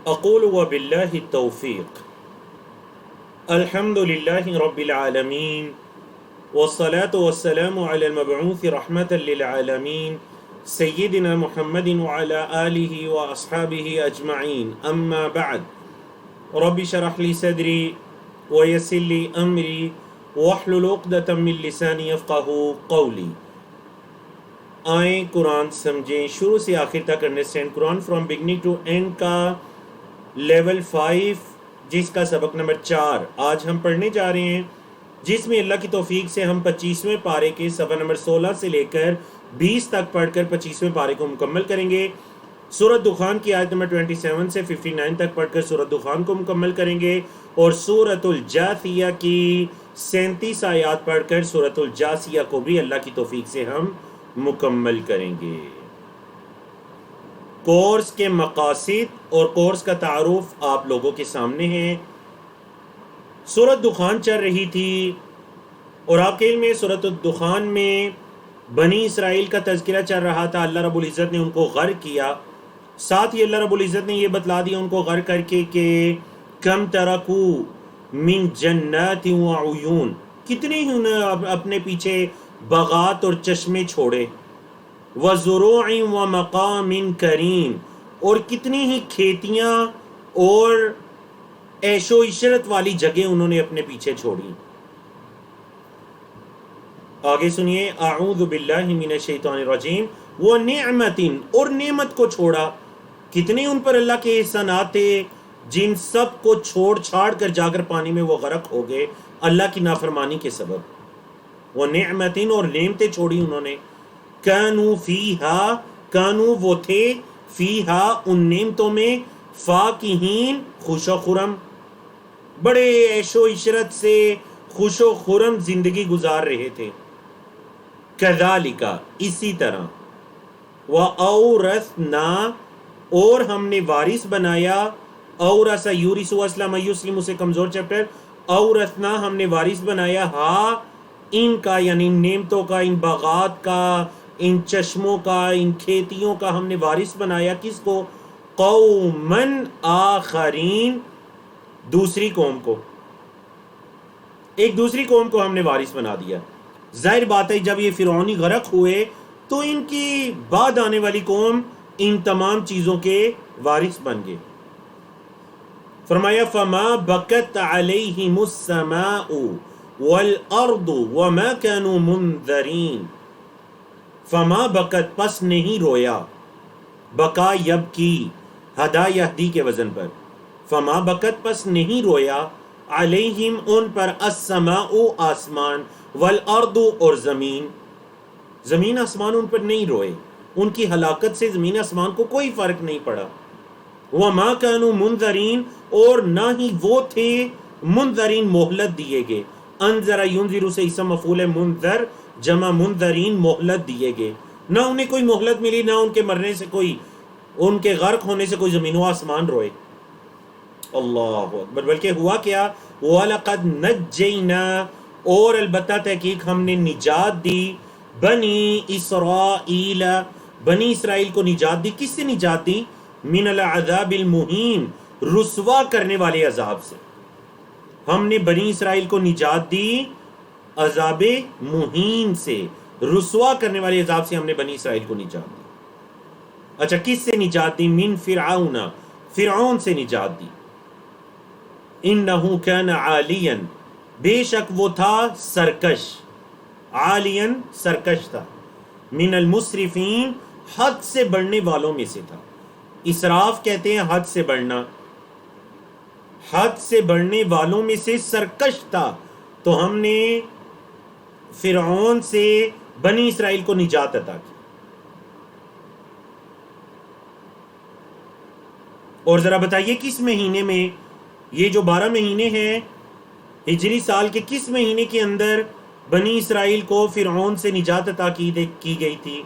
اقول وباللہ التوفیق الحمد للہ رب العالمین والصلاة والسلام علی المبعوث رحمة للعالمین سیدنا محمد وعلى آلہ واصحابہ اجمعین اما بعد رب شرح لی صدری ویسر لی امری واحلل عقدۃ من لسانی یفقہوا قولی۔ آئیں قرآن سمجھیں شروع سے آخر تک، understand Quran from beginning to end کا لیول 5 جس کا سبق نمبر 4 آج ہم پڑھنے جا رہے ہیں، جس میں اللہ کی توفیق سے ہم 25ویں پارے کے صفحہ نمبر 16 سے لے کر 20 تک پڑھ کر 25ویں پارے کو مکمل کریں گے۔ سورۃ دخان کی آیت نمبر 27 سے 59 تک پڑھ کر سورۃ دخان کو مکمل کریں گے، اور سورۃ الجاثیہ کی 37 آیات پڑھ کر سورۃ الجاثیہ کو بھی اللہ کی توفیق سے ہم مکمل کریں گے۔ کورس کے مقاصد اور کورس کا تعارف آپ لوگوں کے سامنے ہے۔ سورۃ دخان چل رہی تھی اور آپ کے علم میں سورۃ الدخان میں بنی اسرائیل کا تذکرہ چل رہا تھا۔ اللہ رب العزت نے ان کو غرق کیا، ساتھ ہی اللہ رب العزت نے یہ بتلا دیا ان کو غرق کر کے کہ کم ترکو من جنات و عیون، کتنے ہی انہیں اپنے پیچھے باغات اور چشمے چھوڑے، وَزُرُوعٍ وَمَقَامٍ کریم، اور کتنی ہی کھیتیاں اور عیش و عشرت والی جگہ انہوں نے اپنے پیچھے چھوڑی۔ آگے سنیے، اعوذ باللہ من الشیطان الرجیم، وَنِعْمَةٍ، اور نعمت کو چھوڑا۔ کتنے ان پر اللہ کے احسانات تھے جن سب کو چھوڑ چھاڑ کر جا کر پانی میں وہ غرق ہو گئے اللہ کی نافرمانی کے سبب۔ وَنِعْمَةٍ، اور نعمتیں چھوڑی انہوں نے۔ کانوا فیہا، کانوا وہ تھے، فیہا ان نعمتوں میں، فاکہین خوش و خرم، بڑے عیش و عشرت سے خوش و خرم زندگی گزار رہے تھے۔ کذالک، اسی طرح، وَأَوْرَثْنَا، اور ہم نے وارث بنایا، اورث یورث اسلم یسلم سے کمزور چیپٹر، اورثنا ہم نے وارث بنایا، ہاں ان کا یعنی ان نعمتوں کا، ان باغات کا، ان چشموں کا، ان کھیتیوں کا ہم نے وارث بنایا، کس کو؟ قومن آخرین، دوسری قوم کو، ایک دوسری قوم کو ہم نے وارث بنا دیا۔ ظاہر بات ہے جب یہ فرعونی غرق ہوئے تو ان کی بعد آنے والی قوم ان تمام چیزوں کے وارث بن گئے۔ فرمایا فما بکت علیہم السماء والارض وما كانوا منذرین، فما بکت، پس نہیں رویا، بکا یب کی، ہدا یہدی کے وزن پر، فما بکت، پس نہیں رویا، علیہم ان پر، السماء آسمان، والارض اور زمین، زمین آسمان ان پر نہیں روئے، ان کی ہلاکت سے زمین آسمان کو کوئی فرق نہیں پڑا۔ وما كانوا منذرین، اور نہ ہی وہ تھے منذرین مہلت دیے گئے۔ انذر ینذر سے اسم مفعول ہے، منذر جمع منذرین مہلت دیے گئے، نہ انہیں کوئی مہلت ملی، نہ ان کے مرنے سے کوئی، ان کے غرق ہونے سے کوئی زمین و آسمان روئے۔ اللہ اکبر، بلکہ ہوا کیا، وَلَقَدْ نَجَّيْنَا، اور البتہ تحقیق ہم نے نجات دی، بنی اسرائیل، بنی اسرائیل کو نجات دی۔ کس سے نجات دی؟ من العذاب المہین، رسوا کرنے والے عذاب سے۔ ہم نے بنی اسرائیل کو نجات دی عذاب مہین سے، رسوا کرنے والے عذاب سے ہم نے بنی اسرائیل کو نجات دی۔ اچھا کس سے نجات دی؟ من فرعون، فرعون سے نجات دی۔ انہ کان عالیا، بے شک وہ تھا سرکش، عالیا سرکش تھا، من المسرفین، حد سے بڑھنے والوں میں سے تھا۔ اسراف کہتے ہیں حد سے بڑھنا، حد سے بڑھنے والوں میں سے سرکش تھا، تو ہم نے فرعون سے بنی اسرائیل کو نجات عطا کی۔ اور ذرا بتائیے کس مہینے میں، یہ جو 12 مہینے ہیں ہجری سال کے، کس مہینے کے اندر بنی اسرائیل کو فرعون سے نجات عطا کی گئی تھی؟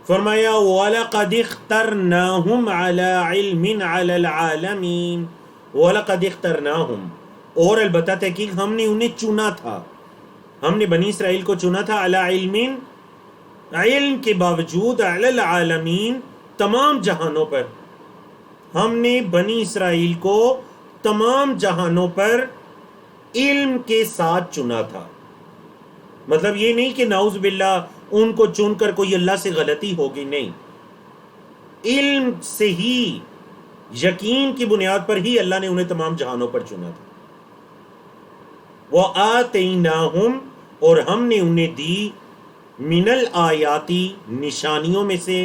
فرمایا وَلَقَدِ اخْتَرْنَاهُمْ عَلَىٰ عِلْمٍ عَلَى الْعَالَمِينَ، وَلَقَدِ اخْتَرْنَاهُمْ، اور البتہ تحقیق ہم نے انہیں چنا تھا، ہم نے بنی اسرائیل کو چنا تھا، عَلَىٰ عِلْمٍ، علم کے باوجود، عَلَى الْعَالَمِينَ، تمام جہانوں پر، ہم نے بنی اسرائیل کو تمام جہانوں پر علم کے ساتھ چنا تھا. مطلب یہ نہیں کہ نعوذ باللہ ان کو چن کر کوئی اللہ سے غلطی ہوگی، نہیں، علم سے ہی، یقین کی بنیاد پر ہی اللہ نے انہیں تمام جہانوں پر چنا تھا. وَآتَيْنَاهُمْ، اور ہم نے انہیں دی، من الآیاتی، نشانیوں میں سے.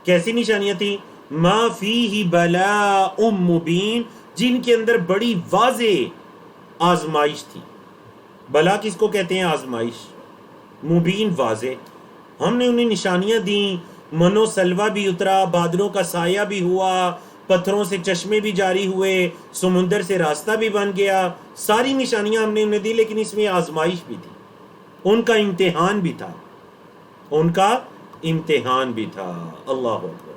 کیسی نشانیاں تھیں؟ ما فیہ بلاء مبین، جن کے اندر بڑی واضح آزمائش تھی. بلا کس کو کہتے ہیں؟ آزمائش. مبین، واضح. ہم نے انہیں نشانیاں دیں، منو سلوہ بھی اترا، بادلوں کا سایہ بھی ہوا، پتھروں سے چشمے بھی جاری ہوئے، سمندر سے راستہ بھی بن گیا. ساری نشانیاں ہم نے انہیں دی، لیکن اس میں آزمائش بھی تھی، ان کا امتحان بھی تھا، ان کا امتحان بھی تھا. اللہ اکبر.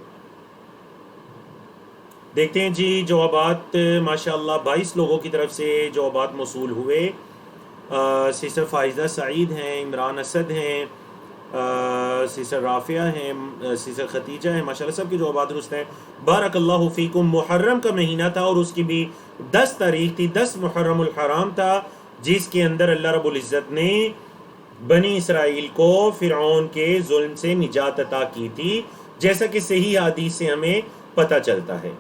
دیکھتے ہیں جی جوابات. ماشاءاللہ 22 لوگوں کی طرف سے جوابات موصول ہوئے. سسٹر فائزہ سعید ہیں، عمران اسد ہیں، سسٹر رافعہ ہیں، سسٹر ختیجہ ہیں. ماشاءاللہ سب کے جوابات درست ہیں. بارک اللہ فیکم. محرم کا مہینہ تھا اور اس کی بھی 10 تاریخ تھی، 10 محرم الحرام تھا، جس کے اندر اللہ رب العزت نے بنی اسرائیل کو فرعون کے ظلم سے نجات عطا کی تھی، جیسا کہ صحیح حدیث سے ہمیں پتہ چلتا ہے.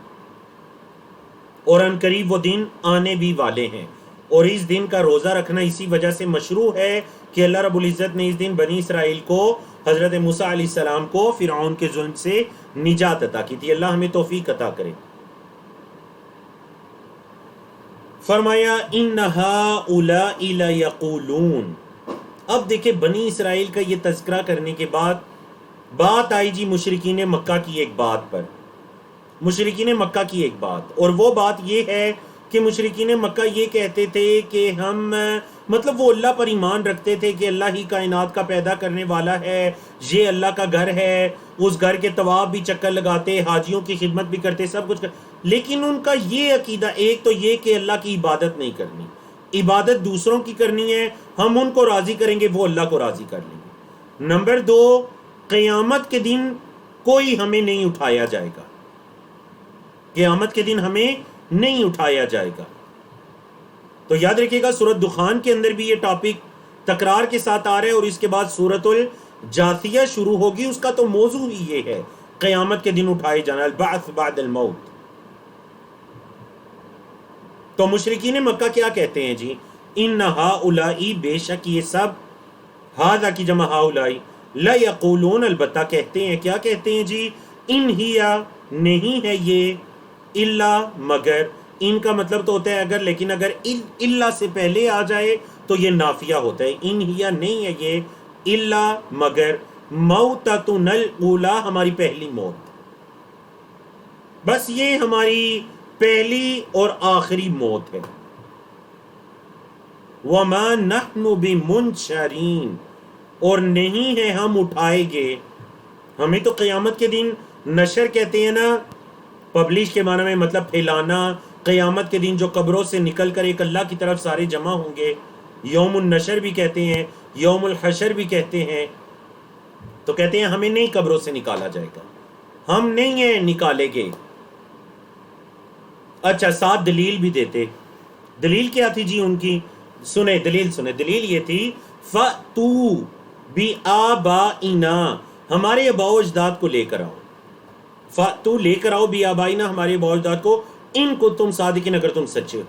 اور ان قریب وہ دن آنے بھی والے ہیں، اور اس دن کا روزہ رکھنا اسی وجہ سے مشروع ہے کہ اللہ رب العزت نے اس دن بنی اسرائیل کو، حضرت موسیٰ علیہ السلام کو فرعون کے ظلم سے نجات عطا کی تھی. اللہ ہمیں توفیق عطا کرے. فرمایا ان ہؤلاء لیقولون. اب دیکھیں بنی اسرائیل کا یہ تذکرہ کرنے کے بعد بات آئی جی مشرکین مکہ کی ایک بات پر. مشرکین مکہ کی ایک بات، اور وہ بات یہ ہے کہ مشرکین مکہ یہ کہتے تھے کہ ہم، مطلب وہ اللہ پر ایمان رکھتے تھے کہ اللہ ہی کائنات کا پیدا کرنے والا ہے، یہ اللہ کا گھر ہے، اس گھر کے طواف بھی چکر لگاتے، حاجیوں کی خدمت بھی کرتے، سب کچھ لیکن ان کا یہ عقیدہ، ایک تو یہ کہ اللہ کی عبادت نہیں کرنی، عبادت دوسروں کی کرنی ہے، ہم ان کو راضی کریں گے، وہ اللہ کو راضی کر لیں گے. نمبر 2، قیامت کے دن کوئی ہمیں نہیں اٹھایا جائے گا، قیامت کے دن ہمیں نہیں اٹھایا جائے گا. تو یاد رکھیے گا سورۃ دخان کے اندر بھی یہ ٹاپک تکرار کے ساتھ آ رہا ہے، اور اس کے بعد سورۃ الجاثیہ شروع ہوگی، اس کا تو موضوع ہی یہ ہے، قیامت کے دن اٹھائے جانا، البعث بعد الموت. تو مشرکین مکہ کیا کہتے ہیں جی؟ ان ہؤلاء، بے شک یہ سب، ھذا کی جمع ہؤلاء، لیقولون، البتہ کہتے ہیں. کیا کہتے ہیں جی؟ ان ہی، نہیں ہے یہ، الا، مگر. ان کا مطلب تو ہوتا ہے اگر، لیکن اگر الا سے پہلے آ جائے تو یہ نافیہ ہوتا ہے. ان ہی، نہیں ہے یہ، الا، مگر، موتتنا الاولی، ہماری پہلی موت، بس یہ ہماری پہلی اور آخری موت ہے. وما نحن بمنشرین، اور نہیں ہے ہم اٹھائے گے. ہمیں تو قیامت کے دن نشر کہتے ہیں نا، پبلش کے معنی میں مطلب پھیلانا. قیامت کے دن جو قبروں سے نکل کر ایک اللہ کی طرف سارے جمع ہوں گے، یوم النشر بھی کہتے ہیں، یوم الحشر بھی کہتے ہیں. تو کہتے ہیں ہمیں نہیں قبروں سے نکالا جائے گا، ہم نہیں ہیں نکالے گے. اچھا، ساتھ دلیل بھی دیتے. دلیل کیا تھی جی ان کی؟ سنیں دلیل، سنیں دلیل یہ تھی، فَأْتُوا بِآبَائِنَا، ہمارے آباء و اجداد کو لے کر آؤ. فَأْتُوا، لے کر آؤ، بِآبَائِنَا، ہمارے آباء و اجداد کو، ان کو تم صادقین، اگر تم سچے ہو.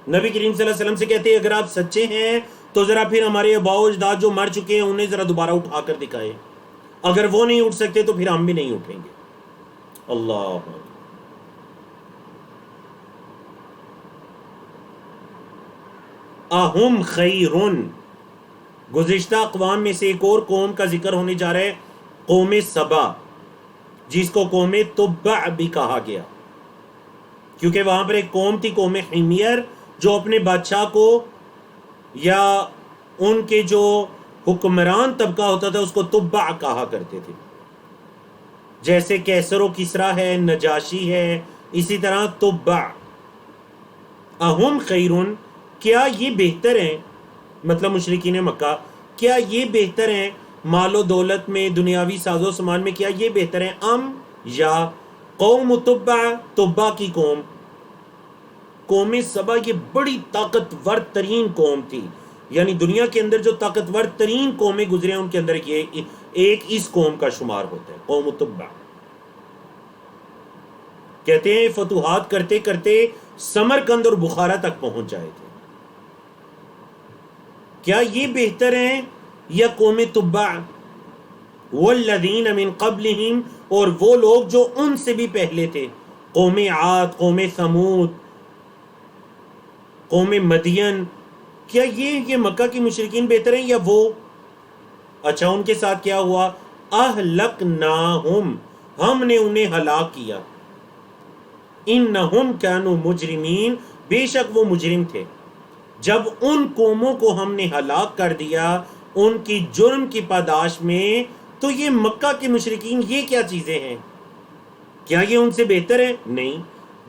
نبی کریم صلی اللہ علیہ وسلم سے کہتے ہیں اگر آپ سچے ہیں تو ذرا پھر ہمارے آباء و اجداد جو مر چکے ہیں انہیں ذرا دوبارہ اٹھا کر دکھائے. اگر وہ نہیں اٹھ سکتے تو پھر ہم بھی نہیں اٹھیں گے. اللہ. اہم خیرن، گزشتہ اقوام میں سے ایک اور قوم کا ذکر ہونے جا رہا ہے، قوم سبا، جس کو قوم تبع بھی کہا گیا، کیونکہ وہاں پر ایک قوم تھی قوم حمیر، جو اپنے بادشاہ کو یا ان کے جو حکمران طبقہ ہوتا تھا اس کو تبع کہا کرتے تھے. جیسے کیسر و کسرا ہے، نجاشی ہے، اسی طرح تبع. اہم خیرن، کیا یہ بہتر ہیں، مطلب مشرکین مکہ، کیا یہ بہتر ہیں مال و دولت میں، دنیاوی ساز و سامان میں، کیا یہ بہتر ہیں، ام، یا قوم تبع، تبع کی قوم، قوم سبا یہ بڑی طاقتور ترین قوم تھی، یعنی دنیا کے اندر جو طاقتور ترین قومیں گزرے ہیں ان کے اندر یہ ایک اس قوم کا شمار ہوتا ہے، قوم تبع۔ کہتے ہیں فتوحات کرتے کرتے سمرقند اور بخارا تک پہنچ جائے تھے۔ کیا یہ بہتر ہیں یا قوم تبع؟ والذین من قبلہم، اور وہ لوگ جو ان سے بھی پہلے تھے، قوم عاد، قوم ثمود، قوم مدین، کیا یہ مکہ کی مشرکین بہتر ہیں یا وہ؟ اچھا ان کے ساتھ کیا ہوا؟ اہلکناہم، ہم نے انہیں ہلاک کیا، انہم کانوا مجرمین، بے شک وہ مجرم تھے۔ جب ان قوموں کو ہم نے ہلاک کر دیا ان کی جرم کی پاداش میں، تو یہ مکہ کے مشرکین یہ کیا چیزیں ہیں؟ کیا یہ ان سے بہتر ہے؟ نہیں۔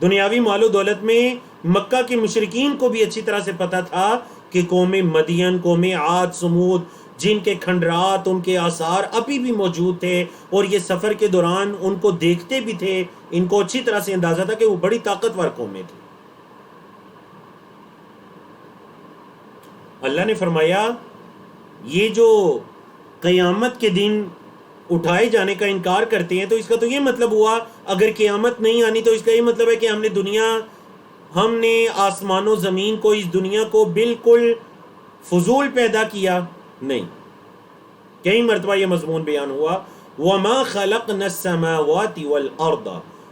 دنیاوی مال و دولت میں مکہ کے مشرکین کو بھی اچھی طرح سے پتا تھا کہ قوم مدین، قوم عاد، سمود، جن کے کھنڈرات، ان کے آثار ابھی بھی موجود تھے، اور یہ سفر کے دوران ان کو دیکھتے بھی تھے، ان کو اچھی طرح سے اندازہ تھا کہ وہ بڑی طاقتور قومیں تھیں۔ اللہ نے فرمایا یہ جو قیامت کے دن اٹھائے جانے کا انکار کرتے ہیں، تو اس کا تو یہ مطلب ہوا اگر قیامت نہیں آنی تو اس کا یہ مطلب ہے کہ ہم نے آسمان و زمین کو، اس دنیا کو بالکل فضول پیدا کیا؟ نہیں، کئی مرتبہ یہ مضمون بیان ہوا، وَمَا خَلَقْنَا السَّمَاوَاتِ وَالْأَرْضَ،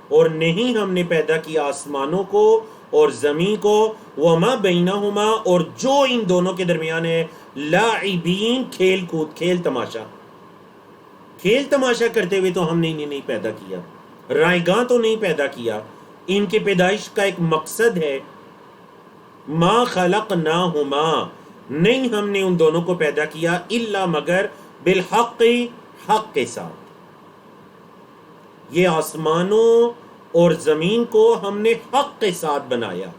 اور نہیں ہم نے پیدا کیا آسمانوں کو اور زمین کو، وَمَا بَيْنَهُمَا، اور جو ان دونوں کے درمیان ہے، لاعبین، کھیل کود، کھیل تماشا، کھیل تماشا کرتے ہوئے تو ہم نے انہیں نہیں پیدا کیا، رائیگاں تو نہیں پیدا کیا۔ ان کے پیدائش کا ایک مقصد ہے، ما خلقناہما، نہیں ہم نے ان دونوں کو پیدا کیا، الا مگر بالحق، حق کے ساتھ۔ یہ آسمانوں اور زمین کو ہم نے حق کے ساتھ بنایا۔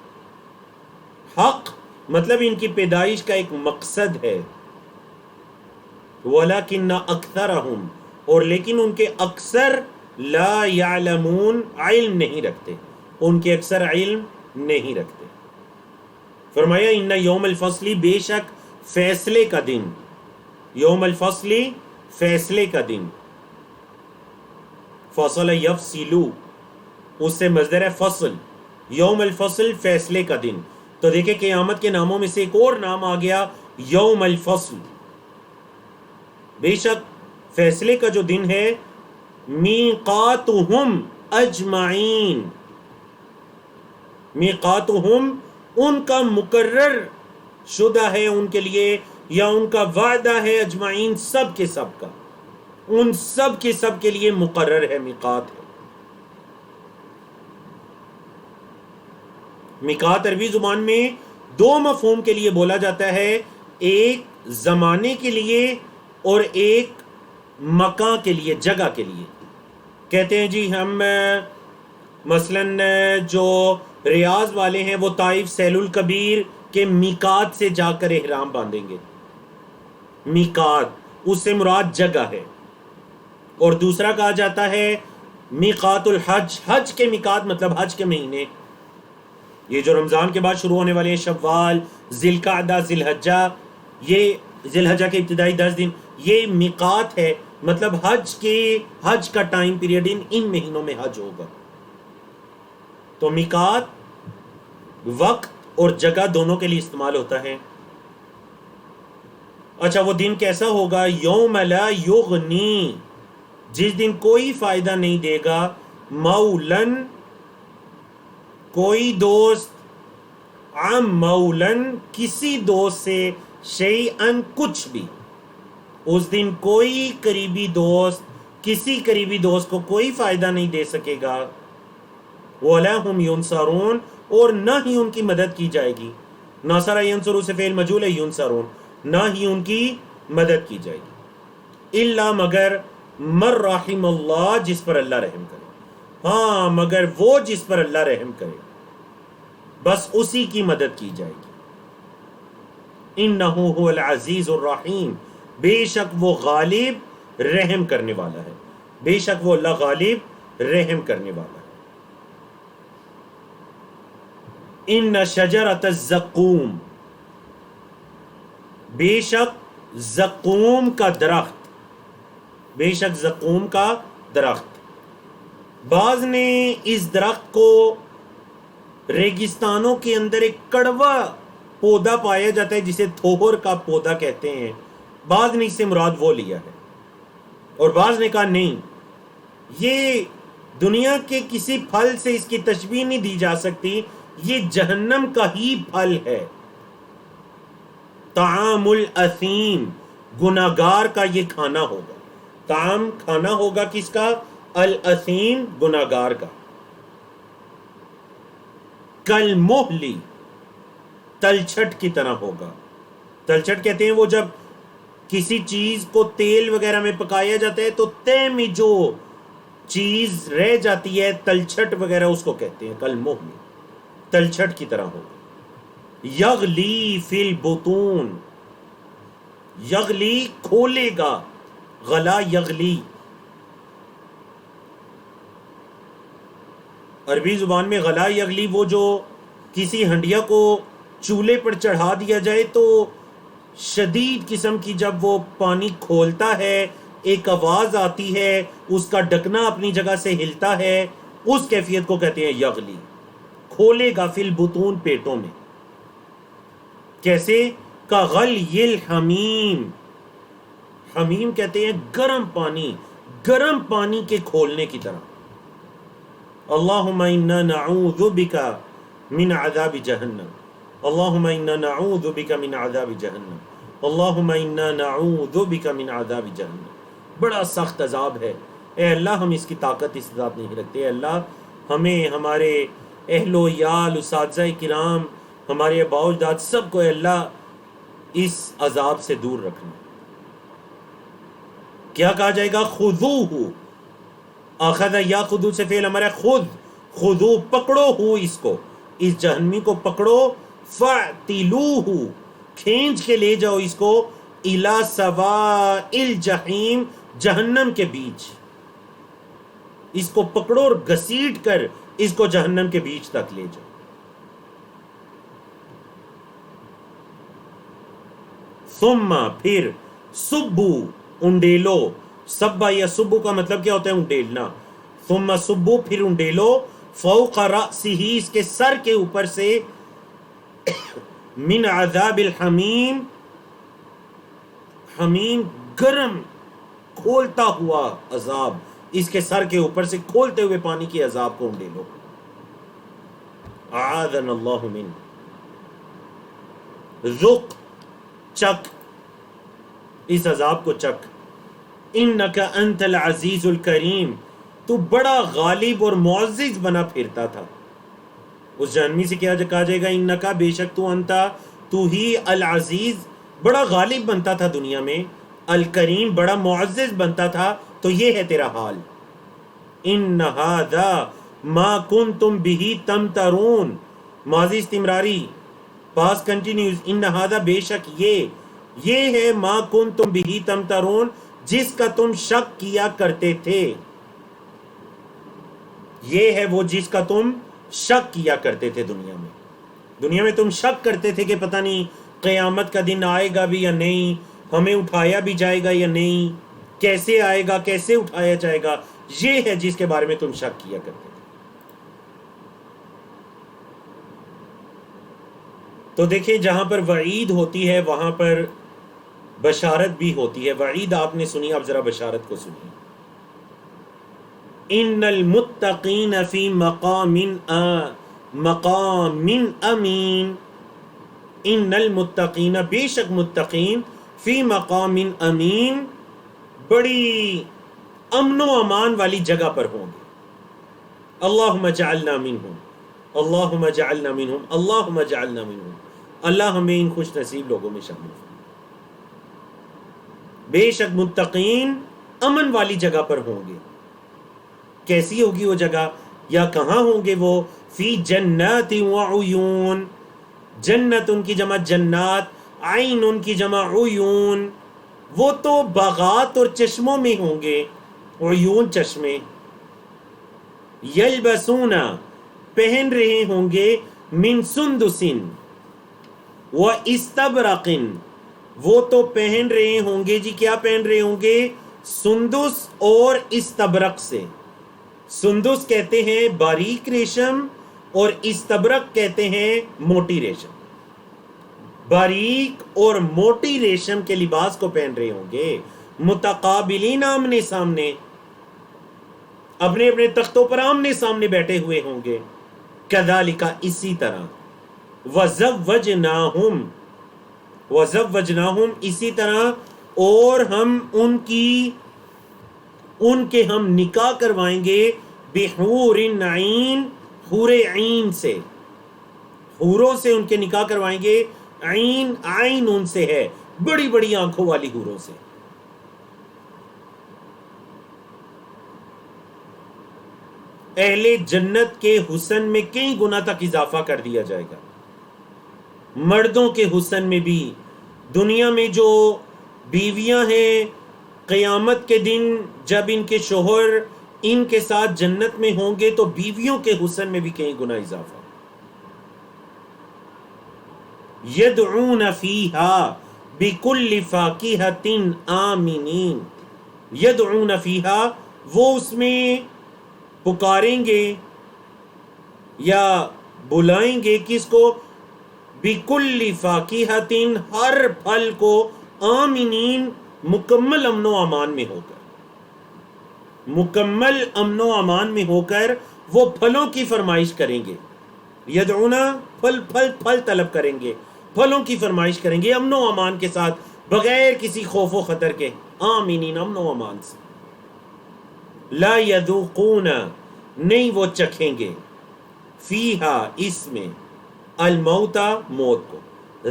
حق مطلب ان کی پیدائش کا ایک مقصد ہے، وَلَكِنَّ أَكْثَرَهُمْ، اور لیکن ان کے اکثر لا یعلمون، علم نہیں رکھتے، ان کے اکثر علم نہیں رکھتے۔ فرمایا ان یوم الفصل، بے شک فیصلے کا دن، یوم الفصل فیصلے کا دن، فصل یفصل، اس سے مصدر ہے فصل، یوم الفصل فیصلے کا دن۔ تو دیکھیں قیامت کے ناموں میں سے ایک اور نام آ گیا، یوم الفصل، بے شک فیصلے کا جو دن ہے، میقاتہم اجمعین، میقاتہم ان کا مقرر شدہ ہے ان کے لیے، یا ان کا وعدہ ہے، اجمعین سب کے سب کا، ان سب کے سب کے لیے مقرر ہے، میقات ہے۔ میقات عربی زبان میں دو مفہوم کے لیے بولا جاتا ہے، ایک زمانے کے لیے اور ایک مکان کے لیے، جگہ کے لیے۔ کہتے ہیں جی ہم مثلاً جو ریاض والے ہیں وہ طائف سیل الکبیر کے میقات سے جا کر احرام باندھیں گے، میقات اس سے مراد جگہ ہے۔ اور دوسرا کہا جاتا ہے میقات الحج، حج کے میقات مطلب حج کے مہینے، یہ جو رمضان کے بعد شروع ہونے والے ہیں، شوال، ذی القعدہ، ذی الحجہ، یہ ذی الحجہ کے ابتدائی 10 دن، یہ میقات ہے، مطلب حج کا ٹائم پیریڈ ان مہینوں میں حج ہوگا۔ تو میقات وقت اور جگہ دونوں کے لیے استعمال ہوتا ہے۔ اچھا وہ دن کیسا ہوگا؟ یوم لا یغنی، جس دن کوئی فائدہ نہیں دے گا، مولن، کوئی دوست، عن مولن، کسی دوست سے، شیئن، کچھ بھی، اس دن کوئی قریبی دوست کسی قریبی دوست کو کوئی فائدہ نہیں دے سکے گا، وَلَا هُمْ يُنصَرُونَ، اور نہ ہی ان کی مدد کی جائے گی۔ ناصرہ ینصرو سے فعل مجہول ہے، ینصرون، نہ ہی ان کی مدد کی جائے گی، الا مگر من رحم اللہ، جس پر اللہ رحم کرے، ہاں مگر وہ جس پر اللہ رحم کرے، بس اسی کی مدد کی جائے گی۔ انہ هو العزیز الرحیم، بے شک وہ غالب رحم کرنے والا ہے، بے شک وہ اللہ غالب رحم کرنے والا ہے۔ ان شجرۃ الزقوم، بے شک زقوم کا درخت، بے شک زقوم کا درخت. بعض نے اس درخت کو ریگستانوں کے اندر ایک کڑوا پودا پایا جاتا ہے جسے تھوہر کا پودا کہتے ہیں، بعض نے اس سے مراد وہ لیا ہے، اور بعض نے کہا نہیں، یہ دنیا کے کسی پھل سے اس کی تشبیہ نہیں دی جا سکتی، یہ جہنم کا ہی پھل ہے. طعام الاثیم، گناہگار کا یہ کھانا ہوگا. طعام کھانا ہوگا کس کا؟ الاثیم، گناہگار کا. کالمہلی، تلچھٹ کی طرح ہوگا. تلچھٹ کہتے ہیں وہ جب کسی چیز کو تیل وغیرہ میں پکایا جاتا ہے تو تہ میں جو چیز رہ جاتی ہے تلچھٹ وغیرہ اس کو کہتے ہیں کالمہلی، تلچھٹ کی طرح ہوگا. یغلی فی البطون، یغلی کھولے گا، غلا یغلی. عربی زبان میں غلا یغلی وہ جو کسی ہنڈیا کو چولہے پر چڑھا دیا جائے تو شدید قسم کی جب وہ پانی کھولتا ہے ایک آواز آتی ہے، اس کا ڈھکنا اپنی جگہ سے ہلتا ہے، اس کیفیت کو کہتے ہیں یغلی. کھولے گا فی البطون، پیٹوں میں. کیسے؟ کغلی الحمیم، حمیم کہتے ہیں گرم پانی، گرم پانی کے کھولنے کی طرح. اللہم انا نعوذ بک من عذاب جہنم، اللہم انا نعوذ بک من عذاب جہنم، اللہم انا نعوذ بک من عذاب جہنم. بڑا سخت عذاب ہے، اے اللہ ہم اس کی طاقت استطاعت نہیں رکھتے. اے اللہ ہمیں، ہمارے اہل و عیال، اساتذہ کرام، ہمارے آباء و اجداد سب کو اے اللہ اس عذاب سے دور رکھنا. کیا کہا جائے گا؟ خذوہ، اخذ یاخذ سے فعل امر ہے. خذ، خذو، پکڑو ہو اس کو، اس جہنمی کو پکڑو. فاعتلوہ، کھینچ کے لے جاؤ اس کو. الی سواء الجحیم، جہنم کے بیچ. اس کو پکڑو اور گھسیٹ کر اس کو جہنم کے بیچ تک لے جاؤ. ثم، پھر، سبو، انڈیلو. سبا یا سبو کا مطلب کیا ہوتا ہے؟ انڈیلنا. ثم سبو، پھر انڈیلو. فوق رأسہ، اس کے سر کے اوپر سے. من عذاب الحمیم، حمیم گرم کھولتا ہوا عذاب، اس کے سر کے اوپر سے کھولتے ہوئے پانی کے عذاب کو انڈیلو. اعاذنا اللہ من. ذق، چک، اس عذاب کو چک. انک انت العزیز الکریم، تو بڑا غالب اور معزز بنا پھرتا تھا. اس جہنمی سے کیا کہا جائے گا؟ انکا، بے شک تو، انتا، تو ہی، العزیز بڑا غالب بنتا تھا دنیا میں، الکریم بڑا معزز بنتا تھا، تو یہ ہے تیرا حال. ان ھذا ما کنتم بہ تمترون، ماضی استمراری، پاس کنٹینیوز. ان ھذا، بے شک یہ ہے، ما کنتم بہ تمترون، جس کا تم شک کیا کرتے تھے. یہ ہے وہ جس کا تم شک کیا کرتے تھے دنیا میں. دنیا میں تم شک کرتے تھے کہ پتہ نہیں قیامت کا دن آئے گا بھی یا نہیں، ہمیں اٹھایا بھی جائے گا یا نہیں، کیسے آئے گا، کیسے اٹھایا جائے گا. یہ ہے جس کے بارے میں تم شک کیا کرتے تھے. تو دیکھیں جہاں پر وعید ہوتی ہے وہاں پر بشارت بھی ہوتی ہے. وعید آپ نے سنی، آپ ذرا بشارت کو سنیے. ان المتقین فی مقام امین، ان المتقین، بے شک متقین، فی مقام امین، بڑی امن و امان والی جگہ پر ہوں گے. اللہم اجعلنا منہم، اللہم اجعلنا منہم، اللہم اجعلنا منہم. اللہ ہمیں ان خوش نصیب لوگوں میں شامل کرے. بے شک متقین امن والی جگہ پر ہوں گے. کیسی ہوگی وہ جگہ، یا کہاں ہوں گے وہ؟ فی جنات وعیون، جنت ان کی جمع جنات، عین ان کی جمع عیون. وہ تو باغات اور چشموں میں ہوں گے، عیون چشمے. یلبسون، پہن رہے ہوں گے، من سندسن و استبرقن، وہ تو پہن رہے ہوں گے جی، کیا پہن رہے ہوں گے؟ سندس اور استبرق سے۔ سندس کہتے ہیں باریک ریشم اور استبرق کہتے ہیں موٹی ریشم۔ باریک اور موٹی ریشم کے لباس کو پہن رہے ہوں گے، متقابلین آمنے سامنے، اپنے اپنے تختوں پر آمنے سامنے بیٹھے ہوئے ہوں گے۔ کذالک، اسی طرح، وزوجناہم، وزوجناہم، اسی طرح، اور ہم ان کے ہم نکاح کروائیں گے، بحور عین، حور عین سے، حوروں سے ان کے نکاح کروائیں گے، عین، عین ان سے ہے، بڑی بڑی آنکھوں والی حوروں سے۔ اہل جنت کے حسن میں کئی گنا تک اضافہ کر دیا جائے گا، مردوں کے حسن میں بھی۔ دنیا میں جو بیویاں ہیں، قیامت کے دن جب ان کے شوہر ان کے ساتھ جنت میں ہوں گے تو بیویوں کے حسن میں بھی کئی گنا اضافہ۔ یدعون فیہا بکل فاکہۃ آمنین، یدعون فیہا، وہ اس میں پکاریں گے یا بلائیں گے کس کو؟ بکل فاکہۃ، ہر پھل کو، آمنین، مکمل امن و امان میں ہو کر، مکمل امن و امان میں ہو کر وہ پھلوں کی فرمائش کریں گے۔ یدعونا، پھل پھل پھل طلب کریں گے، پھلوں کی فرمائش کریں گے امن و امان کے ساتھ، بغیر کسی خوف و خطر کے، آمینین، امن و امان سے۔ لا یذوقون، نہیں وہ چکھیں گے، فیہا، اس میں، الموتا، موت کو،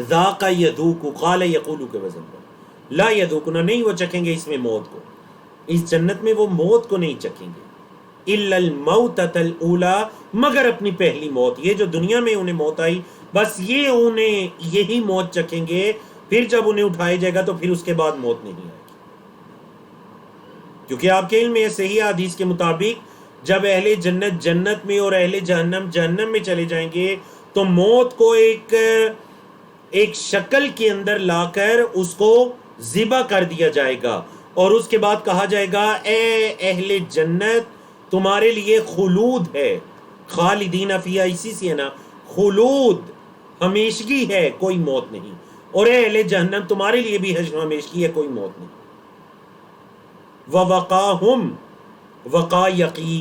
ذاق یذوق، قال یقول کے وزن پر، لا یذوقون، نہیں وہ چکھیں گے اس میں موت کو، اس جنت میں وہ موت کو نہیں چکھیں گے، الا الموتۃ الاولی، مگر اپنی پہلی موت، یہ جو دنیا میں انہیں موت آئی بس یہ انہیں یہی موت چکھیں گے، پھر جب انہیں اٹھایا جائے گا تو پھر اس کے بعد موت نہیں آئے گی، کیونکہ آپ کے علم میں صحیح حدیث کے مطابق جب اہل جنت جنت میں اور اہل جہنم جہنم میں چلے جائیں گے تو موت کو ایک شکل کے اندر لا کر اس کو ذبح کر دیا جائے گا، اور اس کے بعد کہا جائے گا اے اہل جنت تمہارے لیے خلود ہے، خالدین فیہا، اسی سے ہے نا، خلود، ہمیشگی ہے، کوئی موت نہیں، اور اے اہل جہنم تمہارے لیے بھی ہمیشگی ہے، کوئی موت نہیں۔ وَوَقَاهُمْ، وقا یقی،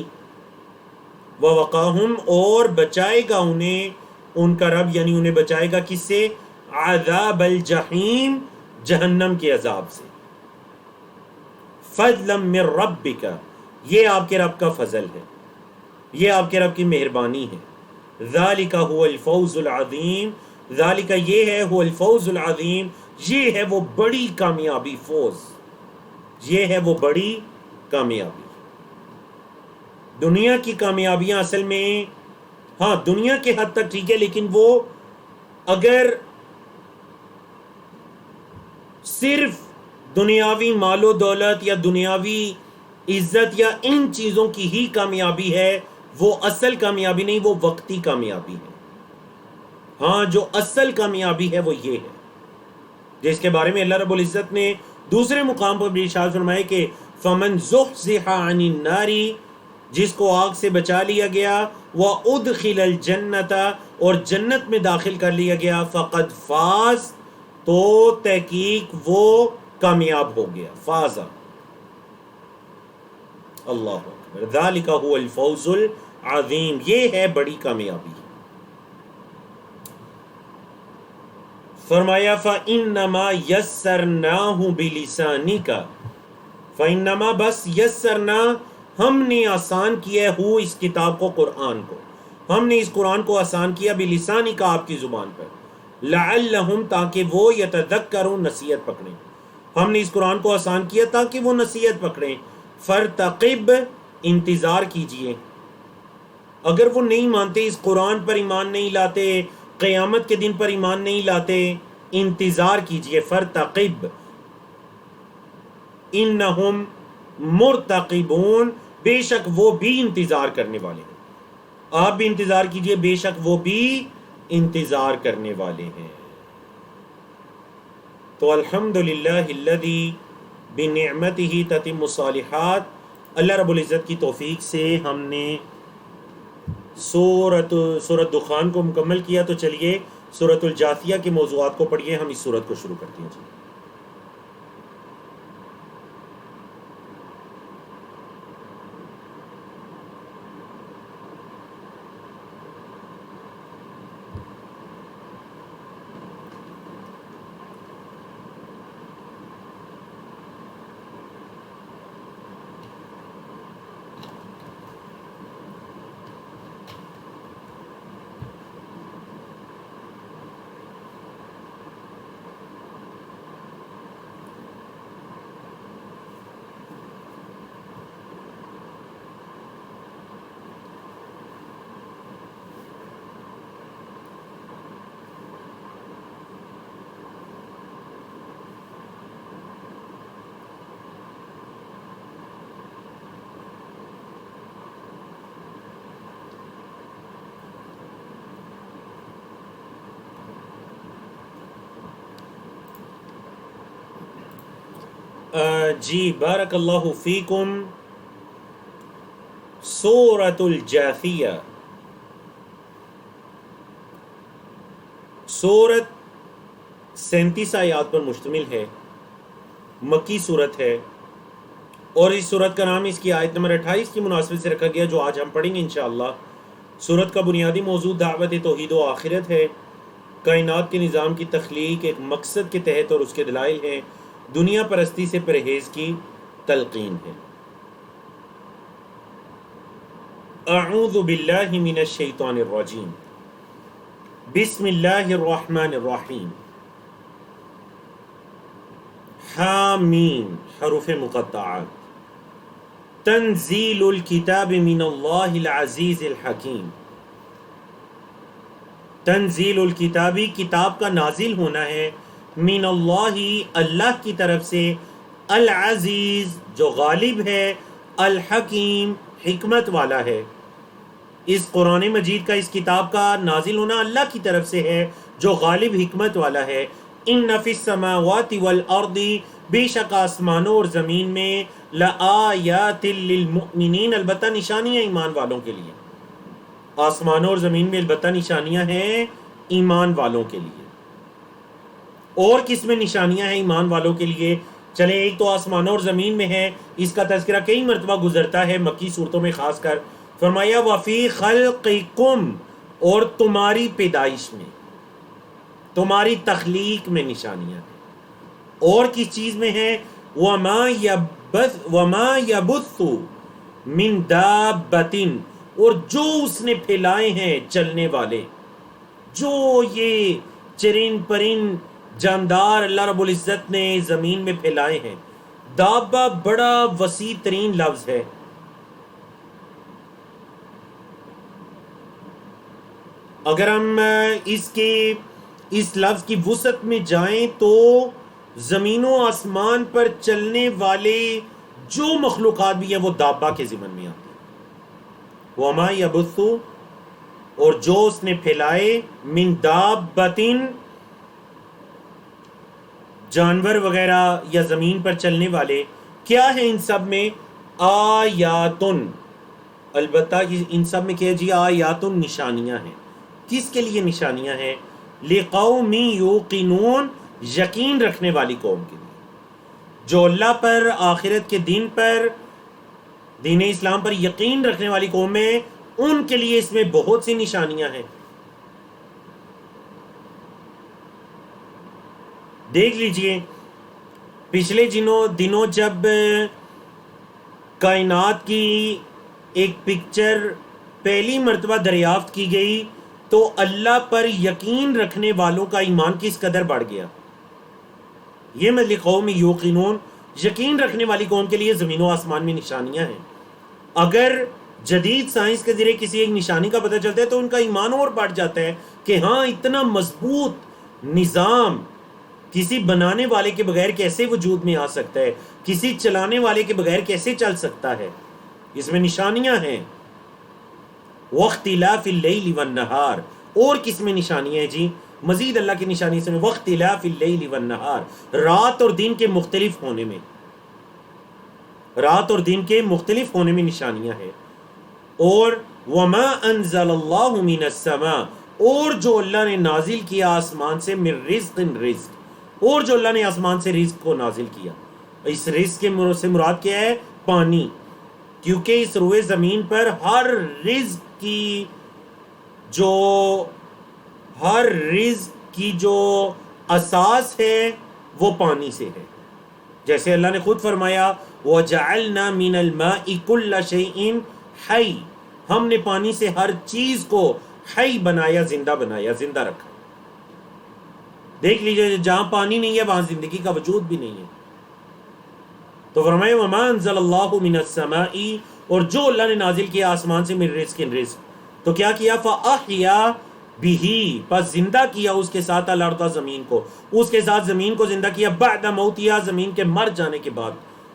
وَوَقَاهُمْ، اور بچائے گا انہیں ان کا رب، یعنی انہیں بچائے گا کس سے؟ عذاب الجحیم، جہنم کے عذاب سے۔ فضلا من ربک، یہ آپ کے رب کا فضل ہے، یہ آپ کے رب کی مہربانی ہے۔ ذالک هو الفوز العظیم، ذالک یہ ہے، هو الفوز العظیم، یہ ہے وہ بڑی کامیابی، فوز، یہ ہے وہ بڑی کامیابی۔ دنیا کی کامیابیاں اصل میں، ہاں دنیا کے حد تک ٹھیک ہے، لیکن وہ اگر صرف دنیاوی مال و دولت یا دنیاوی عزت یا ان چیزوں کی ہی کامیابی ہے، وہ اصل کامیابی نہیں، وہ وقتی کامیابی ہے۔ ہاں جو اصل کامیابی ہے وہ یہ ہے، جس کے بارے میں اللہ رب العزت نے دوسرے مقام پر بھی ارشاد فرمائے کہ فمن زحزح عن النار، جس کو آگ سے بچا لیا گیا، وادخل الجنت، اور جنت میں داخل کر لیا گیا، فقد فاز، تو تحقیق وہ کامیاب ہو گیا، فاز۔ اللہ اکبر، ذالک هو الفوز العظیم، یہ ہے بڑی کامیابی۔ فرمایا فَإِنَّمَا يَسَّرْنَاهُ بِلِسَانِكَ، فَإِنَّمَا، بس، یسرنا، ہم نے آسان کیا ہے، ہو اس کتاب کو، قرآن کو، ہم نے اس قرآن کو آسان کیا، بِلِسَانِكَ، آپ کی زبان پر، لَعَلَّهُمْ، تاکہ وہ، يَتَذَكَّرُونَ، نصیحت پکڑیں، ہم نے اس قرآن کو آسان کیا تاکہ وہ نصیحت پکڑیں۔ فَارْتَقِبْ، انتظار کیجئے، اگر وہ نہیں مانتے، اس قرآن پر ایمان نہیں لاتے، قیامت کے دن پر ایمان نہیں لاتے، انتظار کیجئے، فَارْتَقِبْ اِنَّهُمْ مُرْتَقِبُونَ، بے شک وہ بھی انتظار کرنے والے ہیں، آپ بھی انتظار کیجئے، بے شک وہ بھی انتظار کرنے والے ہیں۔ تو الحمدللہ الذی بنعمتہ تتم الصالحات، اللہ رب العزت کی توفیق سے ہم نے سورۃ دخان کو مکمل کیا۔ تو چلیے سورۃ الجاثیہ کے موضوعات کو پڑھیے، ہم اس سورت کو شروع کرتے ہیں جی۔ جی بارک اللہ فیکم۔ سورۃ الجاثیہ سورت 37 آیات پر مشتمل ہے، مکی سورت ہے، اور اس سورت کا نام اس کی آیت نمبر 28 کی مناسبت سے رکھا گیا جو آج ہم پڑھیں گے انشاءاللہ۔ سورت کا بنیادی موضوع دعوت توحید و آخرت ہے، کائنات کے نظام کی تخلیق ایک مقصد کے تحت اور اس کے دلائل ہیں، دنیا پرستی سے پرہیز کی تلقین ہے۔ اعوذ باللہ من الشیطان الرجیم، بسم اللہ الرحمن الرحیم۔ حامیم حروف مقطعات۔ تنزیل الکتاب من اللہ العزیز الحکیم۔ تنزیل الکتابی کتاب کا نازل ہونا ہے، من اللہ اللہ کی طرف سے، العزیز جو غالب ہے، الحکیم حکمت والا ہے۔ اس قرآن مجید کا، اس کتاب کا نازل ہونا اللہ کی طرف سے ہے جو غالب حکمت والا ہے۔ ان فی السماوات والارض، بے شک آسمانوں اور زمین میں، لآیات للمؤمنین البتہ نشانیاں ایمان والوں کے لیے، آسمانوں اور زمین میں البتہ نشانیاں ہیں ایمان والوں کے لیے۔ اور کس میں نشانیاں ہیں ایمان والوں کے لیے؟ چلے ایک تو آسمانوں اور زمین میں ہے، اس کا تذکرہ کئی مرتبہ گزرتا ہے مکی صورتوں میں خاص کر۔ فرمایا وفی خلقکم، اور تمہاری پیدائش میں، تمہاری تخلیق میں نشانیاں ہیں۔ اور کس چیز میں ہے؟ وما یبث من دابۃ، اور جو اس نے پھیلائے ہیں چلنے والے، جو یہ چرند پرند جاندار اللہ رب العزت نے زمین میں پھیلائے ہیں۔ دابہ بڑا وسیع ترین لفظ ہے۔ اگر ہم اس لفظ کی وسعت میں جائیں تو زمین و آسمان پر چلنے والے جو مخلوقات بھی ہیں وہ دابہ کے ضمن میں آتے ہیں۔ وما یبث، اور جو اس نے پھیلائے، من دابۃ جانور وغیرہ یا زمین پر چلنے والے، کیا ہے ان سب میں؟ آیاتن، البتہ ان سب میں کیا جی؟ آیاتن نشانیاں ہیں۔ کس کے لیے نشانیاں ہیں؟ لقوم یوقنون، یقین رکھنے والی قوم کے لیے، جو اللہ پر، آخرت کے دن پر، دین اسلام پر یقین رکھنے والی قوم ہے، ان کے لیے اس میں بہت سی نشانیاں ہیں۔ دیکھ لیجئے پچھلے دنوں جب کائنات کی ایک پکچر پہلی مرتبہ دریافت کی گئی تو اللہ پر یقین رکھنے والوں کا ایمان کس قدر بڑھ گیا۔ یہ مثل قوم یوقنون، یقین رکھنے والی قوم کے لیے زمین و آسمان میں نشانیاں ہیں۔ اگر جدید سائنس کے ذریعے کسی ایک نشانی کا پتہ چلتا ہے تو ان کا ایمان اور بڑھ جاتا ہے کہ ہاں اتنا مضبوط نظام کسی بنانے والے کے بغیر کیسے وجود میں آ سکتا ہے، کسی چلانے والے کے بغیر کیسے چل سکتا ہے، اس میں نشانیاں ہیں۔ واختلاف اللیل والنہار، اور کس میں نشانی ہے جی؟ مزید اللہ کی نشانی سے واختلاف اللیل والنہار، رات اور دن کے مختلف ہونے میں، رات اور دن کے مختلف ہونے میں نشانیاں ہیں۔ اور وما انزل اللہ من السماء، اور جو اللہ نے نازل کیا آسمان سے، من رزق، رزق، اور جو اللہ نے آسمان سے رزق کو نازل کیا۔ اس رزق کے سے مراد کیا ہے؟ پانی، کیونکہ اس روئے زمین پر ہر رزق کی جو اساس ہے وہ پانی سے ہے۔ جیسے اللہ نے خود فرمایا وَجَعَلْنَا مِنَ الْمَاءِ كُلَّ شَيْءٍ حَيٍّ، ہم نے پانی سے ہر چیز کو حی بنایا، زندہ بنایا، زندہ رکھا۔ دیکھ لیجئے جہاں پانی نہیں ہے وہاں زندگی کا وجود بھی نہیں ہے۔ تو فرمایا وَمَا أَنزَلَ اللَّهُ مِنَ السَّمَاءِ، اور جو اللہ نے نازل کیا آسمان سے، من رزق، رزق، تو کیا کیا؟ فَأَحْيَا بِهِ، پس زندہ کیا اس کے ساتھ الارض، زمین کو، اس کے ساتھ زمین کو زندہ کیا، بعد موتها، زمین کے مر جانے کے بعد۔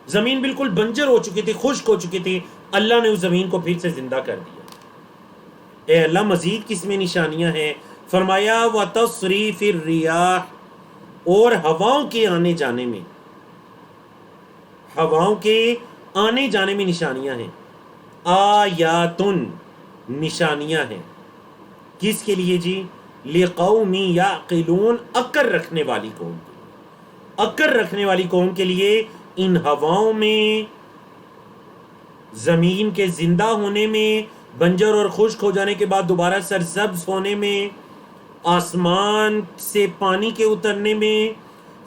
زمین بالکل بنجر ہو چکی تھی، خشک ہو چکی تھی، اللہ نے اس زمین کو پھر سے زندہ کر دیا۔ اے اللہ مزید کس میں نشانیاں ہیں؟ فرمایا وَتَصْرِيفِ الرِّيَاحِ، اور ہواؤں کے آنے جانے میں، ہواؤں کے آنے جانے میں نشانیاں ہیں۔ آیاتن، نشانیاں ہیں، کس کے لیے جی؟ لِقَوْمٍ يَعْقِلُونَ، عقل رکھنے والی قوم کے لیے، عقل رکھنے والی قوم کے لیے ان ہواؤں میں، زمین کے زندہ ہونے میں، بنجر اور خشک ہو جانے کے بعد دوبارہ سرسبز ہونے میں، آسمان سے پانی کے اترنے میں،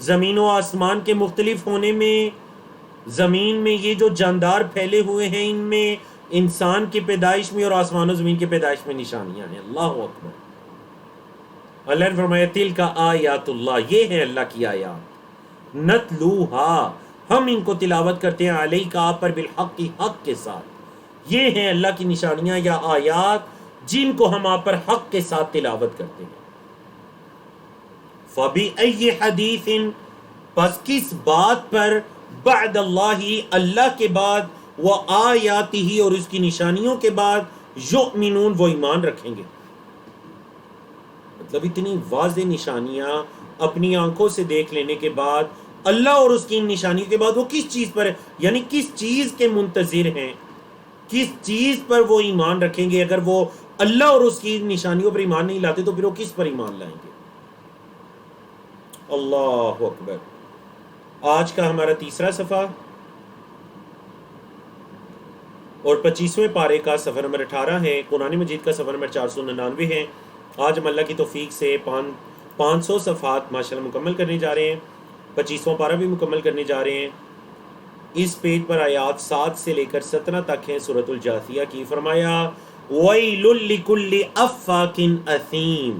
زمین و آسمان کے مختلف ہونے میں، زمین میں یہ جو جاندار پھیلے ہوئے ہیں ان میں، انسان کی پیدائش میں، اور آسمان و زمین کی پیدائش میں نشانیاں ہیں۔ اللہ اکبر۔ اللہ نے فرمایا تِلْکَ آیات اللہ، یہ ہے اللہ کی آیات، نتلوہا، ہم ان کو تلاوت کرتے ہیں، علیک، آپ پر، بالحق، حق کے ساتھ۔ یہ ہیں اللہ کی نشانیاں یا آیات جن کو ہم آپ پر حق کے ساتھ تلاوت کرتے ہیں۔ فَبِأَيِّ حَدِيثٍ، پس کس بات پر، بعد اللہ، اللہ کے بعد، وآیاتہ، اور اس کی نشانیوں کے بعد، یؤمنون، وہ ایمان رکھیں گے۔ مطلب اتنی واضح نشانیاں اپنی آنکھوں سے دیکھ لینے کے بعد، اللہ اور اس کی نشانیوں کے بعد وہ کس چیز پر ہے، یعنی کس چیز کے منتظر ہیں، کس چیز پر وہ ایمان رکھیں گے؟ اگر وہ اللہ اور اس کی نشانیوں پر ایمان نہیں لاتے تو پھر وہ کس پر ایمان لائیں گے؟ اللہ اکبر۔ آج کا ہمارا تیسرا صفحہ اور 25ویں پارے کا صفحہ نمبر 18 ہے، قرآن مجید کا صفحہ نمبر 499 ہے۔ آج ہم اللہ کی توفیق سے 500 صفحات ماشاءاللہ مکمل کرنے جا رہے ہیں، 25واں پارہ بھی مکمل کرنے جا رہے ہیں۔ اس پیج پر آیات 7 سے لے کر 17 تک ہیں سورۃ الجاثیہ کی۔ فرمایا وَيْلٌ لِكُلِّ أَفَّاكٍ أَثِيمٍ،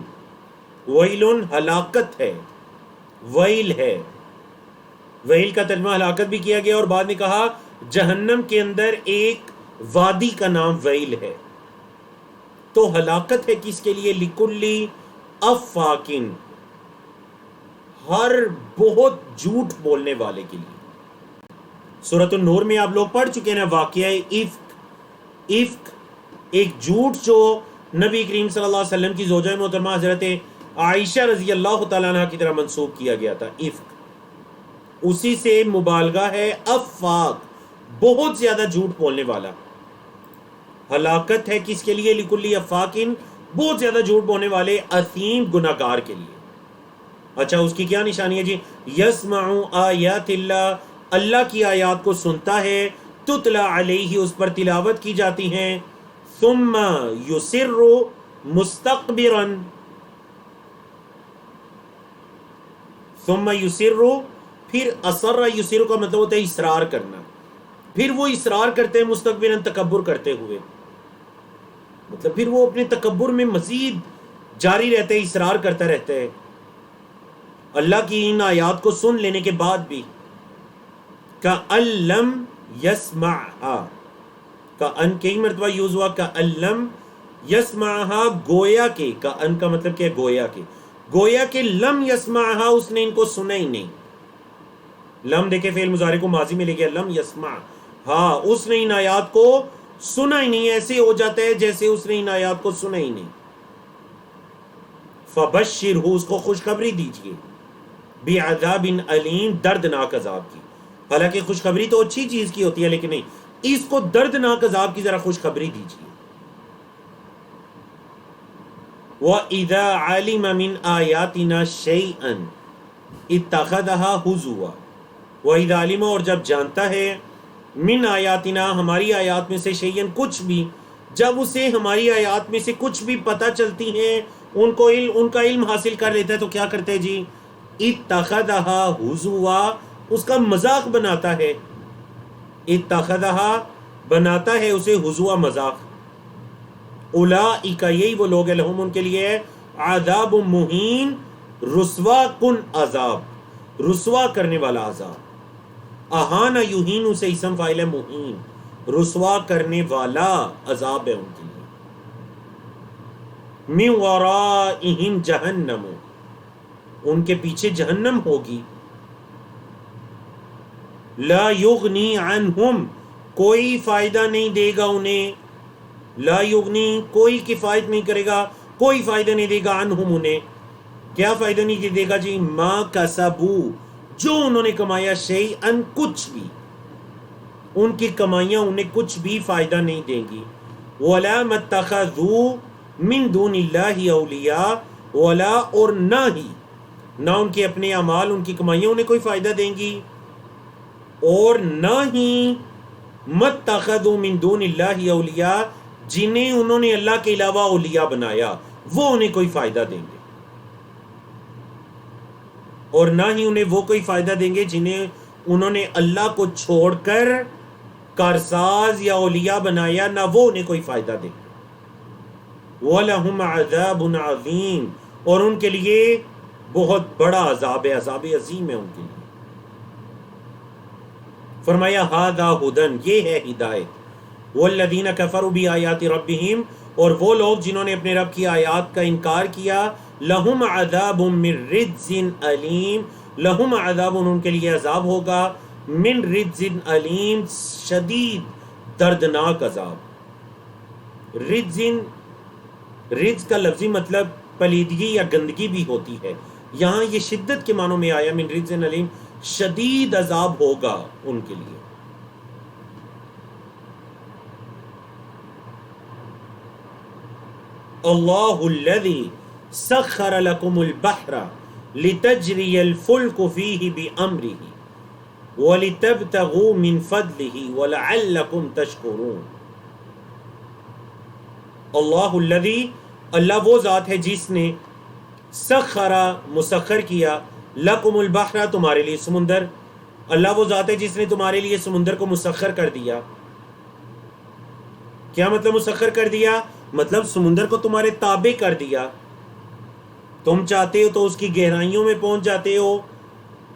وَيْلٌ ہلاکت ہے، ویل ہے، ویل کا ترجمہ ہلاکت بھی کیا گیا، اور بعد میں کہا جہنم کے اندر ایک وادی کا نام ویل ہے۔ تو ہلاکت ہے کس کے لیے؟ لِكُلِّ أَفَّاكٍ، ہر بہت جھوٹ بولنے والے کے لیے۔ سورۃ النور میں آپ لوگ پڑھ چکے ہیں نا واقعہ افک، افک ایک جھوٹ جو نبی کریم صلی اللہ علیہ وسلم کی زوجہ محترمہ حضرت عائشہ رضی اللہ تعالیٰ عنہ کی طرح منسوب کیا گیا تھا، افک، اسی سے مبالغہ ہے، افاق، بہت زیادہ جھوٹ بولنے والا۔ ہلاکت ہے کس کے لیے؟ لِكُلِّ أَفَّاكٍ، بہت زیادہ جھوٹ بولنے والے، اثیم، گناہگار کے لیے۔ اچھا اس کی کیا نشانی ہے جی؟ یسمع آیات اللہ، اللہ کی آیات کو سنتا ہے، تتلا علیہ، اس پر تلاوت کی جاتی ہیں، ثم یسر مستقبرا، ثم یسر، پھر اصر یسر کا مطلب ہوتا ہے اصرار کرنا، پھر وہ اصرار کرتے ہیں، مستقبرا، تکبر کرتے ہوئے، مطلب پھر وہ اپنے تکبر میں مزید جاری رہتے ہیں، اصرار کرتا رہتا ہے اللہ کی ان آیات کو سن لینے کے بعد بھی۔ کأن لم یسمعها، کأن کئی مرتبہ یوز ہوا، کأن لم یسمعها، گویا کہ، کأن کا مطلب کیا ہے؟ گویا کہ، گویا کہ لم یسمعها، اس نے ان کو سنا ہی نہیں۔ لم دیکھیں فعل مضارع کو ماضی میں لے گیا، لم یسمع، ہاں اس نے ان آیات کو سنا ہی نہیں، ایسے ہو جاتا ہے جیسے اس نے ان آیات کو سنا ہی نہیں۔ فبشرہ، اس کو خوشخبری دیجیے، بعذاب علیم، دردناک عذاب کی. حالانکہ خوشخبری تو اچھی چیز کی ہوتی ہے، لیکن نہیں، اس کو دردناک عذاب کی ذرا خوشخبری دیجیے. وَإِذَا عَلِمَ مِنْ آيَاتِنَا شَيْئًا اتَّخَذَهَا هُزُوًا. وَإِذَا عَلِمَ، اور جب جانتا ہے، من آیاتنا، ہماری آیات میں سے، شیئن، کچھ بھی، جب اسے ہماری آیات میں سے کچھ بھی پتہ چلتی ہیں، ان کا علم حاصل کر لیتا ہے، تو کیا کرتے ہیں جی؟ اتخذها ہزوا، اس کا مذاق بناتا ہے. اتخذها بناتا ہے اسے ہزوا، مذاق. اولئک، یہی وہ لوگ ہیں، لہم، ان کے لیے ہے، عذاب مہین، رسوا کن عذاب، رسوا کرنے والا عذاب. اہان یہین سے اسم فاعل ہے، مہین، رسوا کرنے والا عذاب ہے ان کے لیے. من ورائہم جہنم، ان کے پیچھے جہنم ہوگی. لا یغنی عنہم، کوئی فائدہ نہیں دے گا انہیں. لا یغنی، کوئی کفایت نہیں کرے گا، کوئی فائدہ نہیں دے گا، عنہم، انہیں. کیا فائدہ نہیں دے گا جی؟ ما کسبو، جو انہوں نے کمایا، شیئن، کچھ بھی، ان کی کمائیاں انہیں کچھ بھی فائدہ نہیں دیں گی. وَلَا مَتَّخَذُوا مِن دُونِ اللَّهِ أَوْلِيَاءَ، وَلَا، اور نہ ان کے اپنے اعمال، ان کی کمائیاں انہیں کوئی فائدہ دیں گی، اور نہ ہی مَتَّخَذُوا مِن دُونِ اللَّهِ أَوْلِيَاءَ، جنہیں انہوں نے اللہ کے علاوہ اولیاء بنایا، وہ انہیں کوئی فائدہ دیں گے. اور نہ ہی انہیں وہ کوئی فائدہ دیں گے جنہیں انہوں نے اللہ کو چھوڑ کر کارساز یا اولیاء بنایا، نہ وہ انہیں کوئی فائدہ دیں گے. وَلَهُمْ عَذَابٌ عَظِيمٌ، اور ان کے لیے بہت بڑا عذاب ہے، عذاب عظیم ہے ان کے لیے. فرمایا هَذَا هُدًى، یہ ہے ہدایت. وَالَّذِينَ كَفَرُوا بِآيَاتِ رَبِّهِمْ، اور وہ لوگ جنہوں نے اپنے رب کی آیات کا انکار کیا، لہم عذاب من رجز علیم، لہم عذاب، ان کے لیے عذاب ہوگا، من رجز علیم، شدید دردناک عذاب. رجز کا لفظی مطلب پلیدگی یا گندگی بھی ہوتی ہے، یہاں یہ شدت کے معنوں میں آیا، من رجز علیم، شدید عذاب ہوگا ان کے لیے. اللہ الذی سخر لکم البحر لتجری الفلک فیہ بامرہ ولتبتغوا من فضلہ ولعلکم تشکرون. اللہ الذی، اللہ وہ ذات ہے جس نے، سخر، مسخر کیا، لکم البحر، تمہارے لیے سمندر. اللہ وہ ذات ہے جس نے تمہارے لیے سمندر کو مسخر کر دیا. کیا مطلب مسخر کر دیا؟ مطلب سمندر کو تمہارے تابع کر دیا. تم چاہتے ہو تو اس کی گہرائیوں میں پہنچ جاتے ہو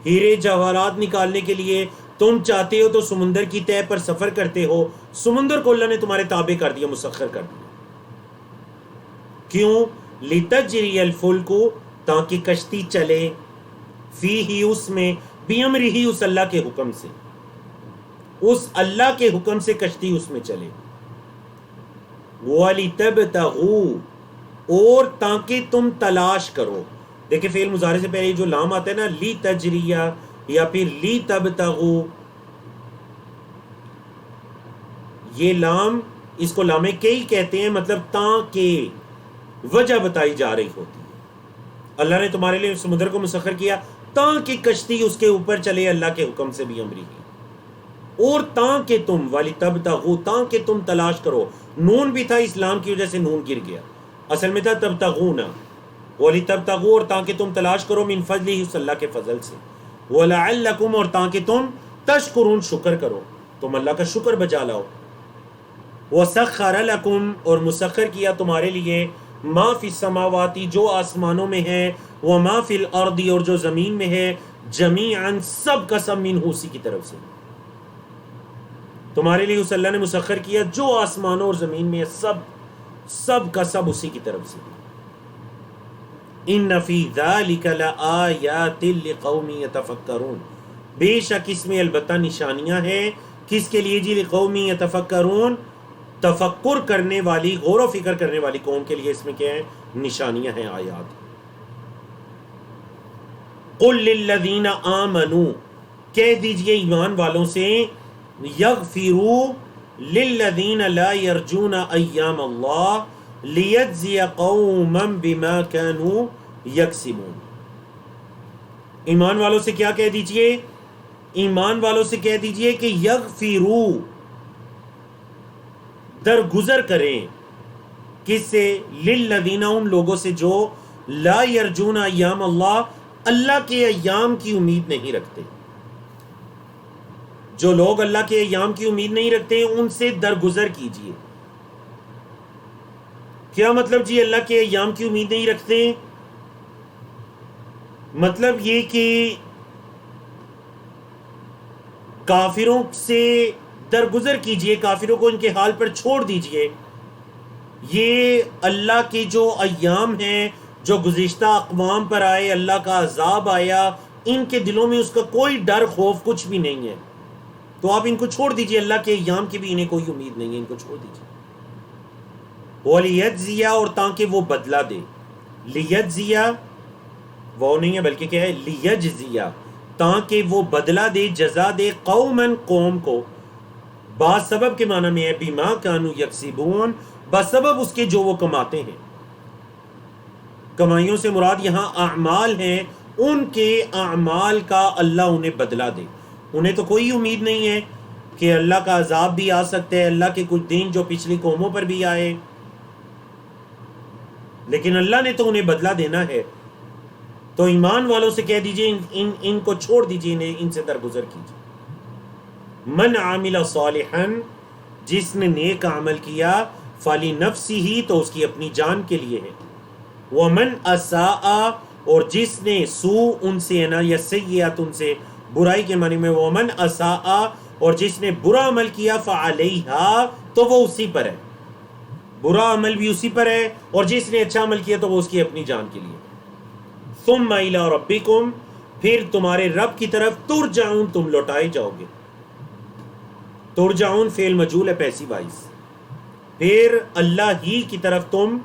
ہیرے جواہرات نکالنے کے لیے، تم چاہتے ہو تو سمندر کی تہہ پر سفر کرتے ہو. سمندر کو اللہ نے تمہارے تابع کر دیا، مسخر کر دیا. کیوں؟ لتجری الفلک، تاکہ کشتی چلے، فیہ، اس میں، بامرہ، اس اللہ کے حکم سے، اس اللہ کے حکم سے کشتی اس میں چلے. وَلِتَبْتَغُوا، اور تاکہ تم تلاش کرو. دیکھیں فعل مضارع سے پہلے جو لام آتا ہے نا، لی تجریہ یا پھر لی تبتغوا، یہ لام، اس کو لام کئی کہتے ہیں، مطلب تاکہ، وجہ بتائی جا رہی ہوتی ہے. اللہ نے تمہارے لیے سمندر کو مسخر کیا تاکہ کشتی اس کے اوپر چلے اللہ کے حکم سے بھی امری کی، اور تاکہ تم، وَلِتَبْتَغُوا، تاکہ تم تلاش کرو. نون بھی تھا، اسلام کی وجہ سے نون گر گیا، اصل میں تھا تبتغون. وَلِتَبْتَغُوا، اور تاکہ تم تلاش کرو، من فضلہ، اس اللہ کے فضل سے. وَلَعَلَّكُمْ، اور تاکہ تم تشکرون، شکر کرو، تم اللہ کا شکر بجا لاؤ. وَسَخَّرَ لَكُمْ، اور مسخر کیا تمہارے لیے، ما فی السماوات، جو آسمانوں میں ہے، وما فی الارض، اور جو زمین میں ہے، جمیعاً، سب کا سب، منہ، اسی کی طرف سے. تمہارے لیے اس اللہ نے مسخر کیا جو آسمانوں اور زمین میں ہے، سب کا سب اسی کی طرف سے. ان فی ذلک لآیات لقوم یتفکرون، بے شک اس میں البتہ نشانیاں ہیں، کس کے لیے جی؟ لقوم یتفکرون، تفکر کرنے والی، غور و فکر کرنے والی قوم کے لیے اس میں کیا ہے؟ نشانیاں ہیں، آیات. قل للذین آمنوا، کہہ دیجئے ایمان والوں سے، یغفروا للذین لا یرجون ایام اللہ لیجزی قوما بما كانوا یکسبون. ایمان والوں سے کیا کہہ دیجئے؟ ایمان والوں سے کہہ دیجئے کہ یغفروا، درگزر کریں، کس سے؟ للذین، ان لوگوں سے جو لا یرجون ایام اللہ، اللہ کے ایام کی امید نہیں رکھتے. جو لوگ اللہ کے ایام کی امید نہیں رکھتے ان سے درگزر کیجئے. کیا مطلب جی اللہ کے ایام کی امید نہیں رکھتے؟ مطلب یہ کہ کافروں سے درگزر کیجئے، کافروں کو ان کے حال پر چھوڑ دیجئے. یہ اللہ کے جو ایام ہیں جو گزشتہ اقوام پر آئے، اللہ کا عذاب آیا، ان کے دلوں میں اس کا کوئی ڈر خوف کچھ بھی نہیں ہے، تو آپ ان کو چھوڑ دیجئے. اللہ کے ایام کی بھی انہیں کوئی امید نہیں ہے، ان کو چھوڑ دیجئے. وَلِيَجْزِيَ، اور تاکہ وہ بدلہ دے. لیجزیہ وہ نہیں ہے بلکہ کیا ہے؟ لیجزیہ، تاکہ وہ بدلہ دے، جزا دے، قومن، قوم کو. بعض سبب کے معنی میں ہے بما کانوا یکسبون، بسبب اس کے جو وہ کماتے ہیں. کمائیوں سے مراد یہاں اعمال ہیں، ان کے اعمال کا اللہ انہیں بدلہ دے. انہیں تو کوئی امید نہیں ہے کہ اللہ کا عذاب بھی آ سکتا ہے، اللہ کے کچھ دین جو پچھلی قوموں پر بھی آئے، لیکن اللہ نے تو انہیں بدلہ دینا ہے. تو ایمان والوں سے کہہ دیجئے ان کو چھوڑ دیجئے، ان سے درگزر کیجئے. من عامل صالحا، جس نے نیک عمل کیا، فلنفسہ، تو اس کی اپنی جان کے لیے ہے. ومن اساء، اور جس نے سو ان سے نا، یا سیئات ان سے، برائی کے معنی میں ومن اساء، اور جس نے برا عمل کیا، فعلیہا، تو وہ اسی پر ہے. برا عمل بھی اسی پر ہے، اور جس نے اچھا عمل کیا تو وہ اس کی اپنی جان کے لیے. ثم الی ربکم، پھر تمہارے رب کی طرف، ترجعون، تم لوٹائے جاؤ گے. ترجعون فعل مجہول ہے پیسیو وائز، پھر اللہ ہی کی طرف تم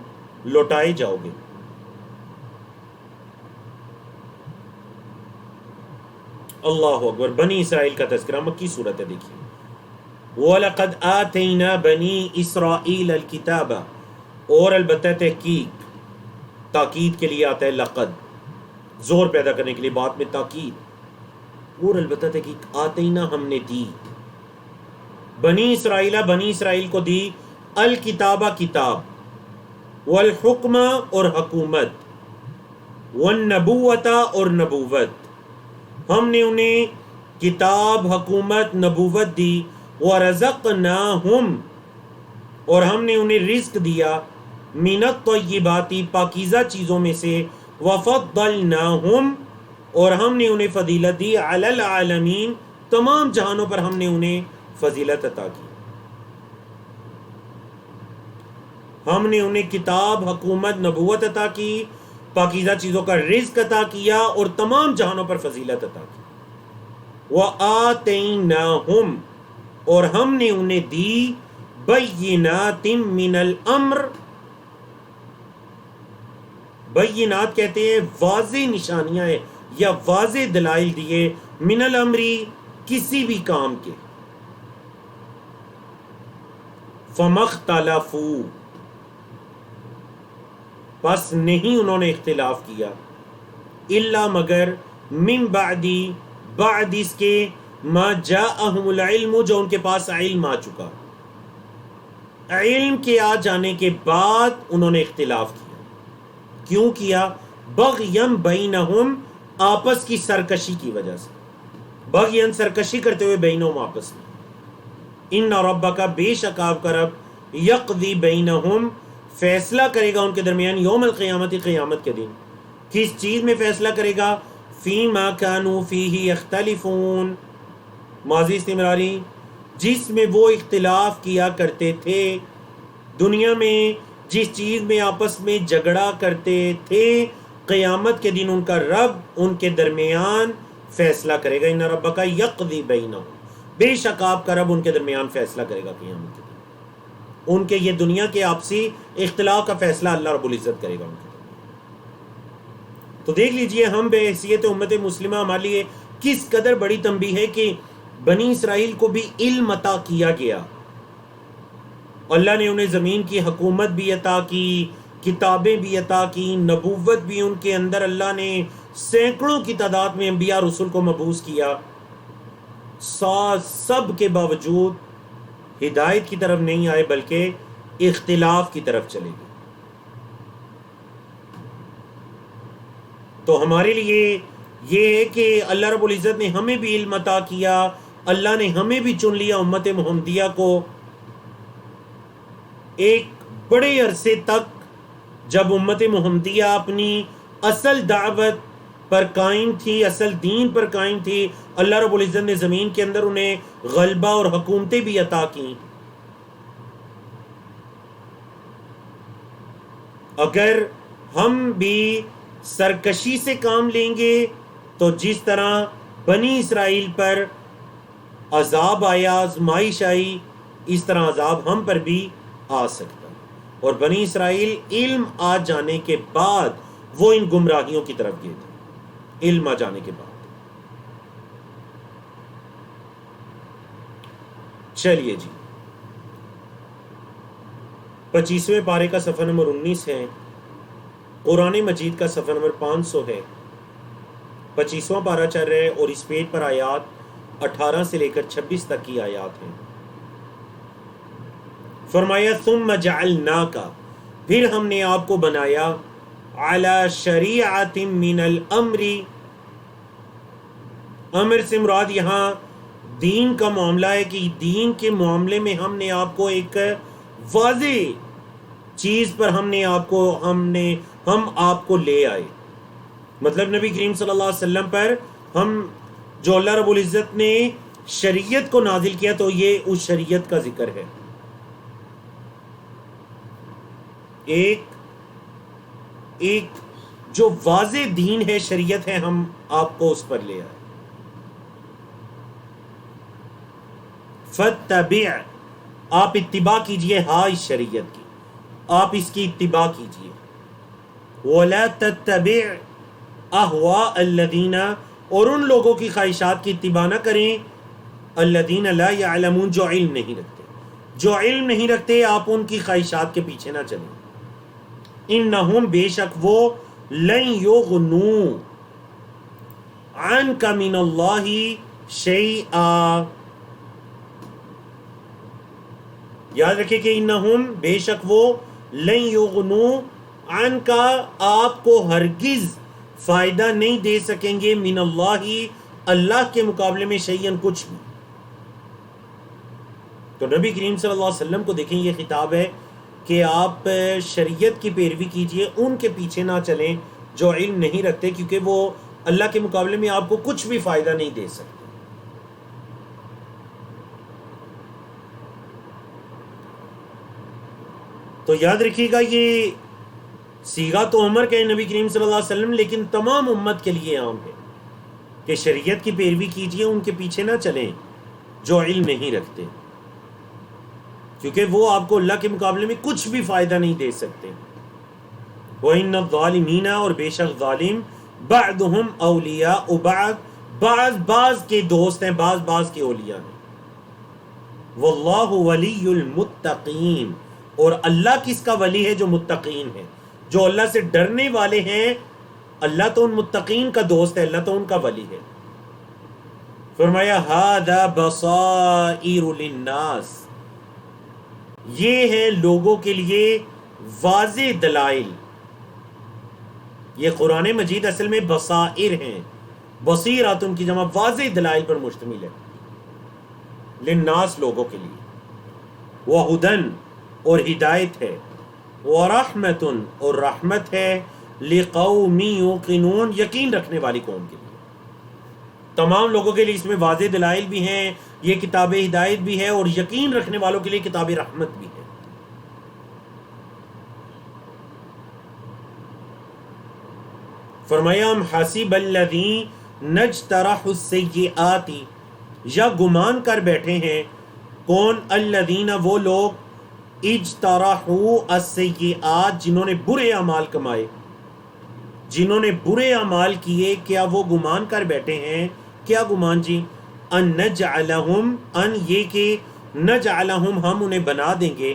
لوٹائے جاؤ گے. اللہ اکبر. بنی اسرائیل کا تذکرہ، مکی صورت ہے، دیکھیے. وَلَقَدْ آتَيْنَا بَنِي إِسْرَائِيلَ الْكِتَابَ، اور البتہ تاکید کے لیے آتا ہے لقد، زور پیدا کرنے کے لیے بات میں تاکید. اور البتہ تحقیق، آتینا، ہم نے دی، بنی اسرائیل کو دی، الکتابہ، کتاب، والحکمہ، اور حکومت، والنبوۃ، اور نبوت. ہم نے انہیں کتاب، حکومت، نبوت دی. ورزقناہم، اور ہم نے انہیں رزق دیا، من الطیبات، پاکیزہ چیزوں میں سے، وفضلناہم، اور ہم نے انہیں فضیلت دی، علی العالمین، تمام جہانوں پر ہم نے انہیں فضیلت عطا کی. ہم نے انہیں کتاب، حکومت، نبوت عطا کی، پاکیزہ چیزوں کا رزق عطا کیا، اور تمام جہانوں پر فضیلت عطا کی. وآتیناہم، اور ہم نے انہیں دی، بینات من الامر، بینات کہتے ہیں واضح نشانیاں ہیں یا واضح دلائل دیے، من الامری، کسی بھی کام کے. فمختلفوا، پس نہیں انہوں نے اختلاف کیا، الا مگر، من بعدی، بعد اس کے، ما جاءہم العلم، جو ان کے پاس علم آ چکا. علم کے آ جانے کے بعد انہوں نے اختلاف کیا. کیوں کیا؟ بغیم بینہم، آپس کی سرکشی کی وجہ سے. بغین، سرکشی کرتے ہوئے، بینہم، آپس میں. ان ربک، بے شک آپ کا رب، یقضی بینہم، فیصلہ کرے گا ان کے درمیان، یوم القیامت، قیامت کے دن. کس چیز میں فیصلہ کرے گا؟ فیما کانوا فیہ یختلفون، ماضی استمراری، جس میں وہ اختلاف کیا کرتے تھے. دنیا میں جس چیز میں آپس میں جھگڑا کرتے تھے، قیامت کے دن ان کا رب ان کے درمیان فیصلہ کرے گا. ان ربک یقضی بینہم، بے شک آپ کا رب ان کے درمیان فیصلہ کرے گا قیامت کے دن. ان کے یہ دنیا کے آپسی اختلاف کا فیصلہ اللہ رب العزت کرے گا ان کے. تو دیکھ لیجئے ہم بے حیثیت امت مسلمہ ہمارے لیے کس قدر بڑی تنبیہ ہے کہ بنی اسرائیل کو بھی علم عطا کیا گیا. اللہ نے انہیں زمین کی حکومت بھی عطا کی، کتابیں بھی عطا کی، نبوت بھی ان کے اندر اللہ نے سینکڑوں کی تعداد میں انبیاء رسول کو مبعوث کیا. سب کے باوجود ہدایت کی طرف نہیں آئے بلکہ اختلاف کی طرف چلے گئے. تو ہمارے لیے یہ ہے کہ اللہ رب العزت نے ہمیں بھی علم عطا کیا، اللہ نے ہمیں بھی چن لیا امت محمدیہ کو. ایک بڑے عرصے تک جب امت محمدیہ اپنی اصل دعوت پر قائم تھی، اصل دین پر قائم تھی، اللہ رب العزت نے زمین کے اندر انہیں غلبہ اور حکومتیں بھی عطا کیں. اگر ہم بھی سرکشی سے کام لیں گے تو جس طرح بنی اسرائیل پر عذاب آیا، آزمائش آئی، اس طرح عذاب ہم پر بھی آ سکتا ہے. اور بنی اسرائیل علم آ جانے کے بعد وہ ان گمراہیوں کی طرف گئے تھے، علم آ جانے کے بعد. چلیے جی، 25ویں پارے کا صفحہ نمبر 19 ہے، قرآن مجید کا صفحہ نمبر 500 ہے. 25واں پارہ چل رہا ہے اور اس پیج پر آیات 18 سے لے کر 26 تک کی آیات ہیں. فرمایا ثم جعلناک، پھر ہم نے آپ کو بنایا، علی شریعت من الامر، امر سے مراد یہاں دین کا معاملہ ہے کہ دین کے معاملے میں ہم نے آپ کو ایک واضح چیز پر ہم آپ کو لے آئے. مطلب نبی کریم صلی اللہ علیہ وسلم پر ہم جو اللہ رب العزت نے شریعت کو نازل کیا تو یہ اس شریعت کا ذکر ہے. ایک جو واضح دین ہے، شریعت ہے، ہم آپ کو اس پر لے آئے. فَاتَّبِعْ، آپ اتباع کیجئے ہاں اس شریعت کی، آپ اس کی اتباع کیجئے. وَلَا تَتَّبِعْ أَهْوَاءَ الَّذِينَ، اور ان لوگوں کی خواہشات کی اتباع نہ کریں، الَّذِينَ لَا يَعْلَمُونَ، جو علم نہیں رکھتے. جو علم نہیں رکھتے آپ ان کی خواہشات کے پیچھے نہ چلیں. انہم، بے شک وہ، لن یغنوا عنک من اللہ شیئا، یاد رکھیں کہ انہم، بے شک وہ، لن یغنوا عنک، آپ کو ہرگز فائدہ نہیں دے سکیں گے، من اللہ، اللہ کے مقابلے میں، شیئا، کچھ بھی. تو نبی کریم صلی اللہ علیہ وسلم کو دیکھیں یہ خطاب ہے کہ آپ شریعت کی پیروی کیجئے، ان کے پیچھے نہ چلیں جو علم نہیں رکھتے، کیونکہ وہ اللہ کے مقابلے میں آپ کو کچھ بھی فائدہ نہیں دے سکتے. تو یاد رکھیے گا یہ صیغہ تو عمر کا ہے نبی کریم صلی اللہ علیہ وسلم، لیکن تمام امت کے لیے عام ہے کہ شریعت کی پیروی کیجئے، ان کے پیچھے نہ چلیں جو علم نہیں رکھتے، کیونکہ وہ آپ کو اللہ کے مقابلے میں کچھ بھی فائدہ نہیں دے سکتے. وَإِنَّ الظَّالِمِينَ، اور بے شک ظالم، بَعْضُهُمْ أَوْلِيَاءُ بَعْض، بعض کے دوست ہیں، بعض کے اولیاء ہیں. وَاللَّهُ وَلِيُّ الْمُتَّقِينَ، اور اللہ کس کا ولی ہے؟ جو متقین ہیں، جو اللہ سے ڈرنے والے ہیں. اللہ تو ان متقین کا دوست ہے، اللہ تو ان کا ولی ہے. فرمایا هَذَا بَصَائِرُ لِلنَّاسِ، یہ ہے لوگوں کے لیے واضح دلائل. یہ قرآن مجید اصل میں بصائر ہیں، بصیرات ان کی جمع، واضح دلائل پر مشتمل ہے. للناس، لوگوں کے لیے. وہدن، اور ہدایت ہے. ورحمتن، اور رحمت ہے. لقوم یوقنون، یقین رکھنے والی قوم کے لیے. تمام لوگوں کے لیے اس میں واضح دلائل بھی ہیں، یہ کتاب ہدایت بھی ہے، اور یقین رکھنے والوں کے لیے کتاب رحمت بھی ہے. فرمایا ہم حسب الذین اجترحوا السیئات، یا گمان کر بیٹھے ہیں کون؟ الذین، وہ لوگ، اجترحوا السیئات، جنہوں نے برے اعمال کمائے. جنہوں نے برے اعمال کیے کیا وہ گمان کر بیٹھے ہیں؟ کیا گمان جی؟ ان نجعلہم، ان یہ کہ نجعلہم ہم انہیں بنا دیں گے،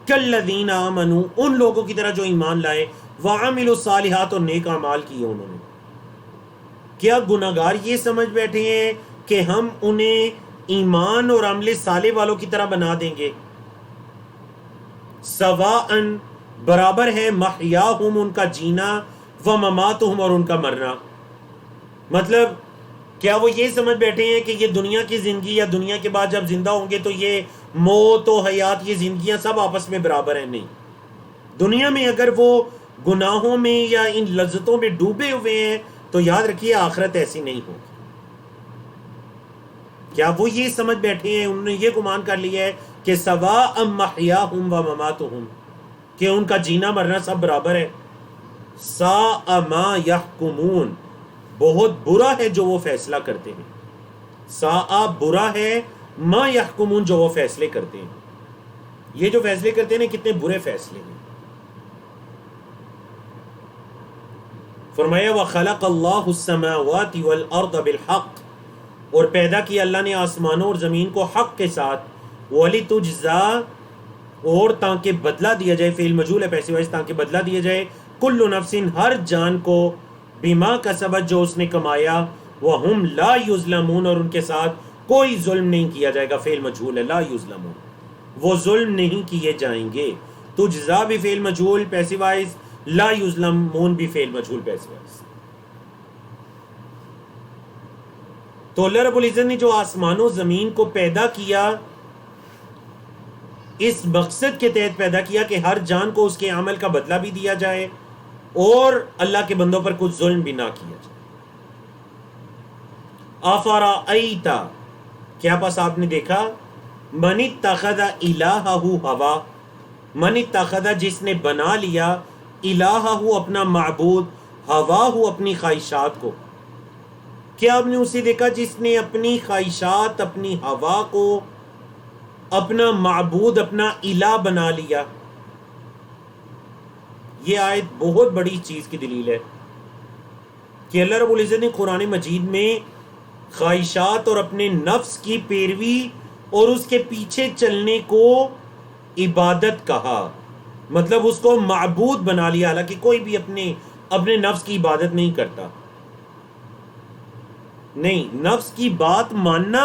کالذین آمنوا ان لوگوں کی طرح جو ایمان لائے، وعملوا الصالحات اور نیک اعمال کیے انہوں نے۔ کیا گناہگار یہ سمجھ بیٹھے ہیں کہ ہم انہیں ایمان اور عمل صالح والوں کی طرح بنا دیں گے؟ سواءً برابر ہے، محیاہم ان کا جینا، و مماتہم اور ان کا مرنا۔ مطلب کیا وہ یہ سمجھ بیٹھے ہیں کہ یہ دنیا کی زندگی یا دنیا کے بعد جب زندہ ہوں گے تو یہ موت و حیات، یہ زندگیاں سب آپس میں برابر ہیں؟ نہیں، دنیا میں اگر وہ گناہوں میں یا ان لذتوں میں ڈوبے ہوئے ہیں تو یاد رکھیے آخرت ایسی نہیں ہوگی۔ کیا وہ یہ سمجھ بیٹھے ہیں، انہوں نے یہ گمان کر لیا ہے کہ سواء محیاہم و مماتہم، کہ ان کا جینا مرنا سب برابر ہے؟ ساء ما یحکمون، بہت برا ہے جو وہ فیصلہ کرتے ہیں۔ ساء برا ہے، ما یحکمون جو وہ فیصلے کرتے ہیں۔ یہ جو فیصلے کرتے ہیں نا کتنے برے فیصلے ہیں۔ فرمایا وَخَلَقَ اللَّهُ السَّمَاوَاتِ وَالْأَرْضَ بِالْحَقِّ، اور پیدا کیا اللہ نے آسمانوں اور زمین کو حق کے ساتھ، وَلِتُجْزَى، اور تاکہ بدلہ دیا جائے، فعل مجہول ہے پیسے وائز، تاکہ بدلہ دیا جائے، کل نفس ہر جان کو، بما کسبت جو اس نے کمایا، وَهُمْ لَا يُظْلَمُونَ اور ان کے ساتھ کوئی ظلم نہیں کیا جائے گا، فعل مجہول ہے، لا یظلمون، وہ ظلم نہیں کیے جائیں گے۔ تجزا بھی فعل مجہول پیسے وائز، لا یظلمون بھی فعل مجہول پیسے وائز۔ تو اللہ رب العزت نے جو آسمان و زمین کو پیدا کیا اس مقصد کے تحت پیدا کیا کہ ہر جان کو اس کے عمل کا بدلہ بھی دیا جائے اور اللہ کے بندوں پر کچھ ظلم بھی نہ کیا جائے۔ افرأیت، کیا پس آپ نے دیکھا، من اتخذ الہہ ہوا، من اتخذ جس نے بنا لیا، الہہ اپنا معبود، ہواہ اپنی خواہشات کو۔ کیا آپ نے اسے دیکھا جس نے اپنی خواہشات، اپنی ہوا کو اپنا معبود، اپنا الہ بنا لیا؟ یہ آیت بہت بڑی چیز کی دلیل ہے کہ اللہ رب العزت نے قرآن مجید میں خواہشات اور اپنے نفس کی پیروی اور اس کے پیچھے چلنے کو عبادت کہا، مطلب اس کو معبود بنا لیا، حالانکہ کوئی بھی اپنے نفس کی عبادت نہیں کرتا۔ نہیں، نفس کی بات ماننا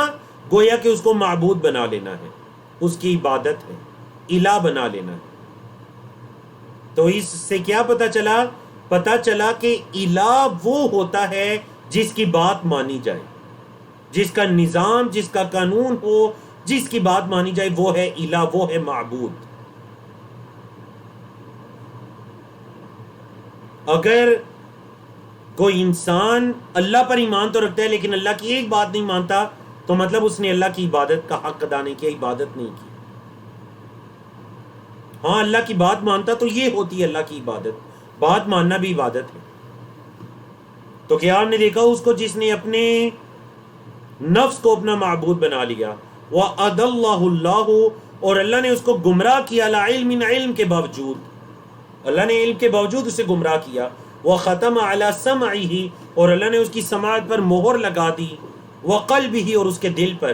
گویا کہ اس کو معبود بنا لینا ہے، اس کی عبادت ہے، الہ بنا لینا ہے۔ تو اس سے کیا پتہ چلا کہ الہ وہ ہوتا ہے جس کی بات مانی جائے، جس کا نظام، جس کا قانون ہو، جس کی بات مانی جائے، وہ ہے الہ، وہ ہے معبود۔ اگر کوئی انسان اللہ پر ایمان تو رکھتا ہے لیکن اللہ کی ایک بات نہیں مانتا تو مطلب اس نے اللہ کی عبادت کا حق ادا نہیں کیا، عبادت نہیں کی۔ ہاں اللہ کی بات مانتا تو یہ ہوتی ہے اللہ کی عبادت، بات ماننا بھی عبادت ہے۔ تو کیا آپ نے دیکھا اس کو جس نے اپنے نفس کو اپنا معبود بنا لیا، وَأَضَلَّهُ اللَّهُ اور اللہ نے اس کو گمراہ کیا، لَعِلْمٍ علم کے باوجود، اللہ نے علم کے باوجود اسے گمراہ کیا، وَخَتَمَ عَلَى سَمْعِهِ اور اللہ نے اس کی سماعت پر مہر لگا دی، وَقَلْبِهِ اور اس کے دل پر،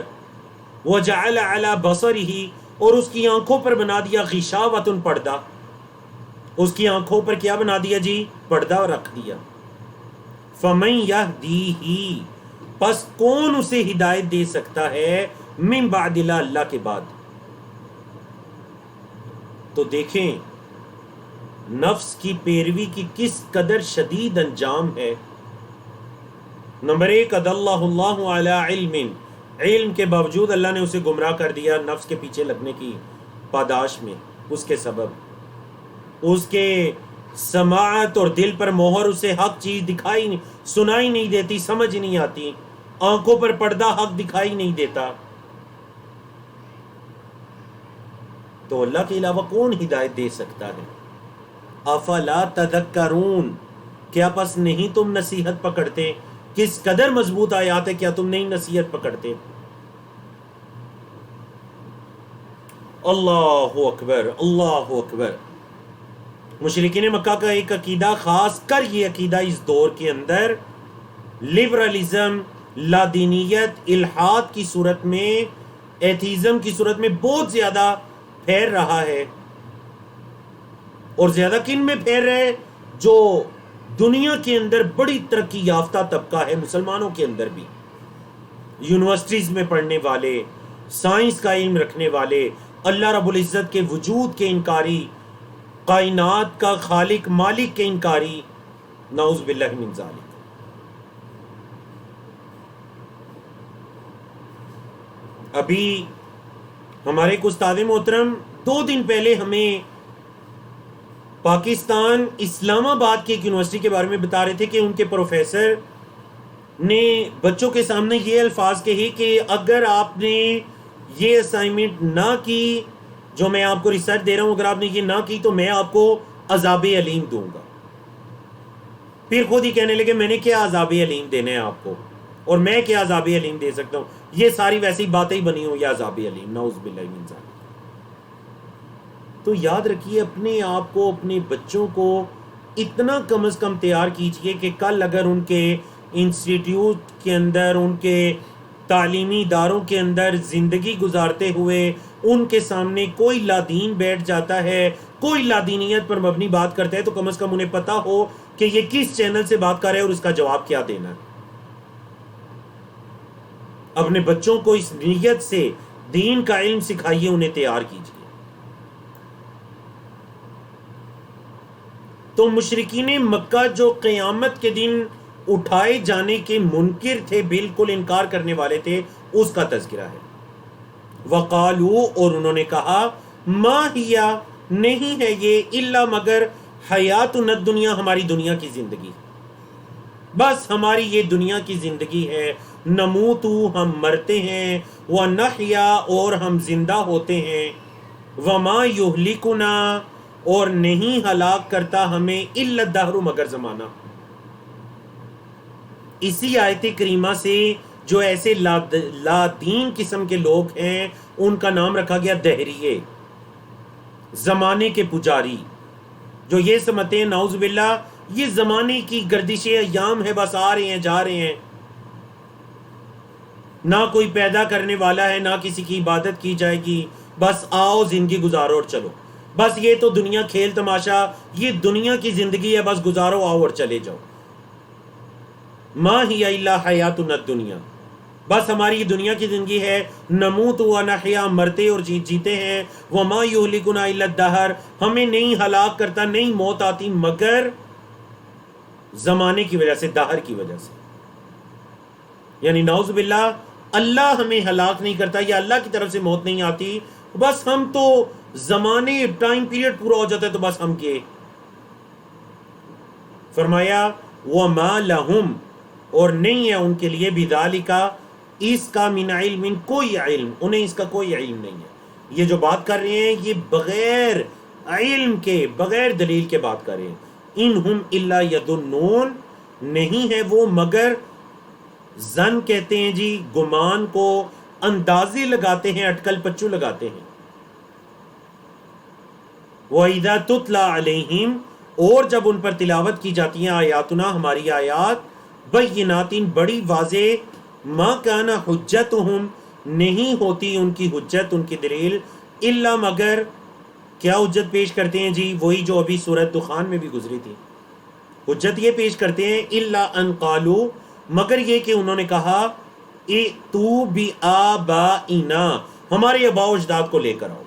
وَجَعَلَ عَلَى بَصَرِهِ اور اس کی آنکھوں پر بنا دیا، غشاوۃ پردہ، اس کی آنکھوں پر کیا بنا دیا جی؟ پردہ رکھ دیا۔ فَمَن يَهْدِيهِ پس کون اسے ہدایت دے سکتا ہے، من بعد اللہ، اللہ کے بعد۔ تو دیکھیں نفس کی پیروی کی کس قدر شدید انجام ہے۔ نمبر 1، اضلہ اللہ علی علم، علم کے باوجود اللہ نے اسے گمراہ کر دیا نفس کے پیچھے لگنے کی پاداش میں، اس کے سبب، اس کے سماعت اور دل پر مہر، اسے حق چیز دکھائی نہیں، سنائی نہیں دیتی، سمجھ نہیں آتی، آنکھوں پر پردہ، حق دکھائی نہیں دیتا۔ تو اللہ کے علاوہ کون ہدایت دے سکتا ہے؟ افلا تذکرون کیا پس نہیں تم نصیحت پکڑتے؟ کس قدر مضبوط آیات ہے، کیا تم نہیں نصیحت پکڑتے؟ اللہ اکبر، اللہ اکبر۔ مشرکین مکہ کا ایک عقیدہ، خاص کر یہ عقیدہ اس دور کے اندر لبرلزم، لادینیت، الحاد کی صورت میں، ایتھیزم کی صورت میں بہت زیادہ پھیر رہا ہے. اور زیادہ کن میں پھیر رہے؟ جو دنیا کے اندر بڑی ترقی یافتہ طبقہ ہے، مسلمانوں کے اندر بھی، یونیورسٹیز میں پڑھنے والے، سائنس کا علم رکھنے والے، اللہ رب العزت کے وجود کے انکاری، کائنات کا خالق مالک کے انکاری، نعوذ باللہ من ذالک. ابھی ہمارے ایک استاد محترم 2 دن پہلے ہمیں پاکستان اسلام آباد کی ایک یونیورسٹی کے بارے میں بتا رہے تھے کہ ان کے پروفیسر نے بچوں کے سامنے یہ الفاظ کہے کہ اگر آپ نے یہ اسائنمنٹ نہ کی، جو میں آپ کو ریسرچ دے رہا ہوں، اگر آپ نے یہ نہ کی تو میں آپ کو عذاب علیم دوں گا. پھر خود ہی کہنے لگے میں نے کیا عذاب علیم دینا ہے آپ کو، اور میں کیا عذاب علیم دے سکتا ہوں، یہ ساری ویسی باتیں ہی بنی ہوں یا عذاب علیم، نعوذ باللہ من ذالک. تو یاد رکھیے اپنے آپ کو، اپنے بچوں کو اتنا کم از کم تیار کیجئے کہ کل اگر ان کے انسٹیٹیوٹ کے اندر، ان کے تعلیمی اداروں کے اندر زندگی گزارتے ہوئے ان کے سامنے کوئی لادین بیٹھ جاتا ہے، کوئی لادینیت پر مبنی بات کرتا ہے، تو کم از کم انہیں پتا ہو کہ یہ کس چینل سے بات کر رہا ہے اور اس کا جواب کیا دینا ہے. اپنے بچوں کو اس نیت سے دین کا علم سکھائیے، انہیں تیار کیجیے. تو مشرکین مکہ جو قیامت کے دن اٹھائے جانے کے منکر تھے، بالکل انکار کرنے والے تھے، اس کا تذکرہ ہے. وقالو، اور انہوں نے کہا، ما ہیا، نہیں ہے یہ، الا مگر، حیاتنا الدنیا، ہماری دنیا کی زندگی، بس ہماری یہ دنیا کی زندگی ہے. نموتو، ہم مرتے ہیں، ونحیا، اور ہم زندہ ہوتے ہیں. وما یہلکنا، اور نہیں ہلاک کرتا ہمیں، الا الدہر، مگر زمانہ. اسی آیت کریمہ سے جو ایسے لادین قسم کے لوگ ہیں ان کا نام رکھا گیا دہریے، زمانے کے پجاری، جو یہ سمجھتے ہیں نعوذ باللہ یہ زمانے کی گردش ایام ہے، بس آ رہے ہیں جا رہے ہیں، نہ کوئی پیدا کرنے والا ہے، نہ کسی کی عبادت کی جائے گی، بس آؤ زندگی گزارو اور چلو، بس یہ تو دنیا کھیل تماشا، یہ دنیا کی زندگی ہے، بس گزارو، آؤ اور چلے جاؤ. ما ہی الا حیاتنا الدنیا، بس ہماری یہ دنیا کی زندگی ہے. نموت و نحیا، مرتے اور جیتے ہیں. وما یہلکنا الا الدہر، ہمیں نہیں ہلاک کرتا، نہیں موت آتی مگر زمانے کی وجہ سے، دہر کی وجہ سے. یعنی نعوذ باللہ اللہ ہمیں ہلاک نہیں کرتا، یا اللہ کی طرف سے موت نہیں آتی، بس ہم تو زمانے، ٹائم پیریڈ پورا ہو جاتا ہے تو بس ہم گئے. فرمایا وما لہم، اور نہیں ہے ان کے لیے، بذالک، اس کا، من علم، کوئی علم، انہیں اس کا کوئی علم نہیں ہے. یہ جو بات کر رہے ہیں یہ بغیر علم کے، بغیر دلیل کے بات کر رہے ہیں. انہم الا یظنون، نہیں ہے وہ مگر ظن کہتے ہیں جی، گمان کو، اندازے لگاتے ہیں، اٹکل پچو لگاتے ہیں. وَإِذَا تُتْلَى عَلَيْهِمْ، اور جب ان پر تلاوت کی جاتی ہیں آیاتنا، ہماری آیات، بینات، بڑی واضح، ما کان حجتہم، نہیں ہوتی ان کی حجت، ان کی دلیل، الا مگر، کیا حجت پیش کرتے ہیں جی؟ وہی جو ابھی سورۃ دخان میں بھی گزری تھی. حجت یہ پیش کرتے ہیں، الا ان قالوا، مگر یہ کہ انہوں نے کہا، ائتوا بآبائنا، ہمارے آباء و اجداد کو لے کر آؤ.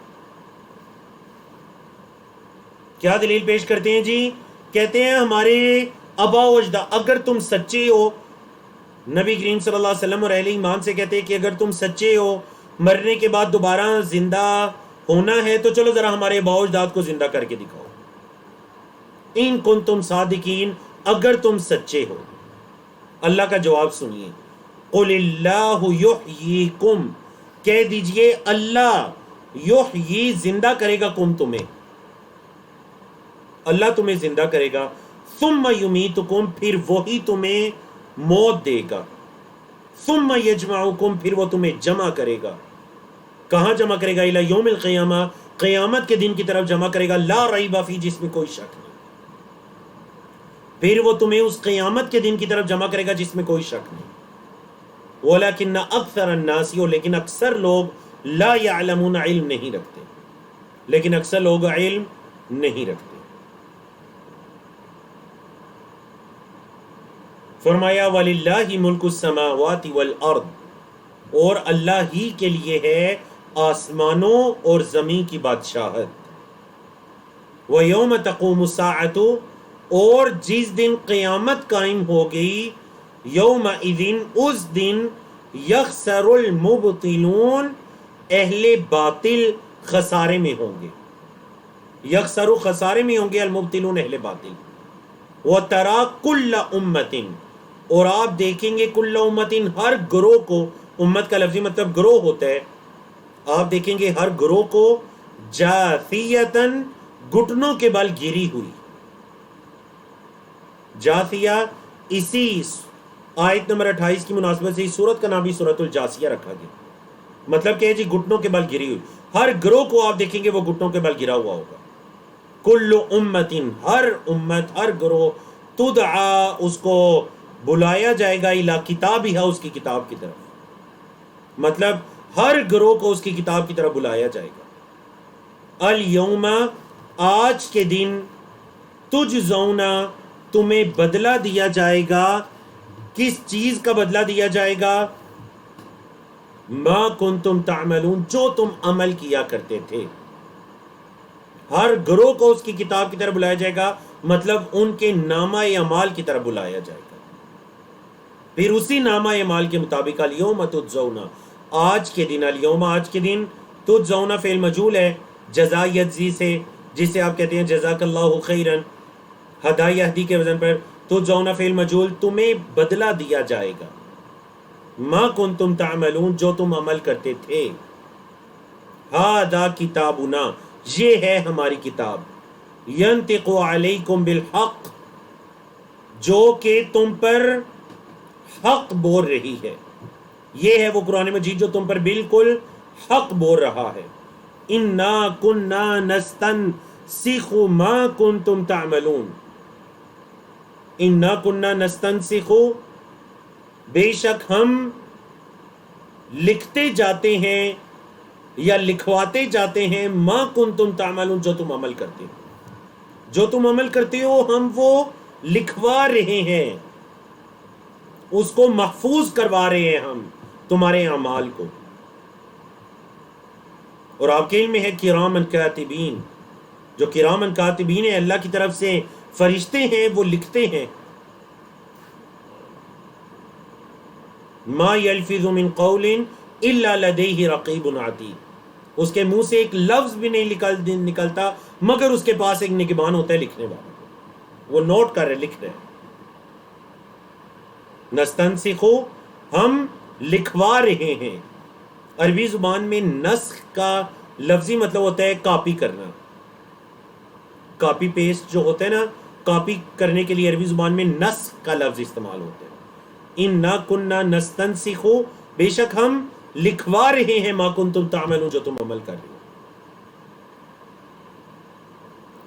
کیا دلیل پیش کرتے ہیں جی؟ کہتے ہیں ہمارے آباء و اجداد، اگر تم سچے ہو، نبی کریم صلی اللہ علیہ وسلم اور اہل ایمان سے کہتے ہیں کہ اگر تم سچے ہو، مرنے کے بعد دوبارہ زندہ ہونا ہے، تو چلو ذرا ہمارے آباء و اجداد کو زندہ کر کے دکھاؤ. ان کنتم صادقین، اگر تم سچے ہو. اللہ کا جواب سنیے، قل اللہ یحییکم، کہہ دیجئے اللہ یحیی، زندہ کرے گا، کم، تمہیں، اللہ تمہیں زندہ کرے گا. ثم یمیتکم، پھر وہی تمہیں موت دے گا. ثم یجمعکم، پھر وہ تمہیں جمع کرے گا. کہاں جمع کرے گا؟ الی یوم القیامہ، قیامت کے دن کی طرف جمع کرے گا. لا ریب فیہ، جس میں کوئی شک نہیں. پھر وہ تمہیں اس قیامت کے دن کی طرف جمع کرے گا جس میں کوئی شک نہیں. وَلَكِنَّ أَكْثَرَ النَّاسِ، لیکن اکثر لوگ لا يعلمون علم نہیں رکھتے، لیکن اکثر لوگ علم نہیں رکھتے. فرمایا وَلِلَّهِ مُلْكُ السَّمَاوَاتِ وَالْأَرْضِ، اور اللہ ہی کے لیے ہے آسمانوں اور زمین کی بادشاہت. وَيَوْمَ تَقُومُ السَّاعَةُ، اور جس دن قیامت قائم ہوگی، یومئذ، اس دن، یخسر المبطلون، اہل باطل خسارے میں ہوں گے. یخسر خسارے میں ہوں گے، المبطلون اہل باطل. وَتَرَا كُلَّ أُمَّةٍ، اور آپ دیکھیں گے کل امتن، ہر گروہ کو، امت کا لفظی مطلب گروہ ہوتا ہے، آپ دیکھیں گے ہر گروہ کو، جاثیتاً، گھٹنوں کے بل گری ہوئی. جاثیہ، اسی آیت نمبر 28 کی مناسبت سے اس سورت کا نام بھی سورۃ الجاثیہ رکھا گیا. مطلب کہ جی گھٹنوں کے بل گری ہوئی، ہر گروہ کو آپ دیکھیں گے وہ گھٹنوں کے بل گرا ہوا ہوگا. کل امتن، ہر امت، ہر گروہ، تدعا، اس کو بلایا جائے گا، الی کتابہا، اس کی کتاب کی طرف. مطلب ہر گروہ کو اس کی کتاب کی طرف بلایا جائے گا. الیوم، آج کے دن، تجزون، تمہیں بدلہ دیا جائے گا. کس چیز کا بدلہ دیا جائے گا؟ ما کنتم تعملون، جو تم عمل کیا کرتے تھے. ہر گروہ کو اس کی کتاب کی طرف بلایا جائے گا، مطلب ان کے نامہ اعمال کی طرف بلایا جائے گا. پھر اسی نامہ اعمال کے مطابق الیوم تجزون، آج کے دن، الیوم آج کے دن، تجزون فعل مجہول ہے جزا یجزی سے، جسے آپ کہتے ہیں جزاک اللہ خیرن، ہدا یہدی کے وزن پر. تجزون فعل مجہول، تمہیں بدلہ دیا جائے گا. ما کنتم تعملون، جو تم عمل کرتے تھے. ھذا کتابنا، یہ ہے ہماری کتاب. ینطق علیکم بالحق، جو کہ تم پر حق بول رہی ہے. یہ ہے وہ قرآن مجید جو تم پر بالکل حق بول رہا ہے. انا کنا نستنسخ ما کنتم تعملون، انا کنا نستنسخ، بے شک ہم لکھتے جاتے ہیں یا لکھواتے جاتے ہیں، ما کنتم تعملون، جو تم عمل کرتے ہو. جو تم عمل کرتے ہو ہم وہ لکھوا رہے ہیں، اس کو محفوظ کروا رہے ہیں ہم تمہارے اعمال کو. اور آپ کے علم میں ہے کرامن کاتبین، جو کرامن کاتبین ہیں اللہ کی طرف سے فرشتے ہیں، وہ لکھتے ہیں. ما یلفظ من قول الا لدیہ رقیب عتید، اس کے منہ سے ایک لفظ بھی نہیں نکلتا مگر اس کے پاس ایک نگہبان ہوتا ہے لکھنے والا، وہ نوٹ کر رہے، لکھ رہے. نستنسخو، ہم لکھوا رہے ہیں. عربی زبان میں نسخ کا لفظی مطلب ہوتا ہے کاپی کرنا. کاپی پیسٹ جو ہوتا ہے نا، کاپی کرنے کے لیے عربی زبان میں نسخ کا لفظ استعمال ہوتا ہے. انا کننا نستنسخ، بے شک ہم لکھوا رہے ہیں، ما کنتم تعملون، جو تم عمل کر رہے ہو.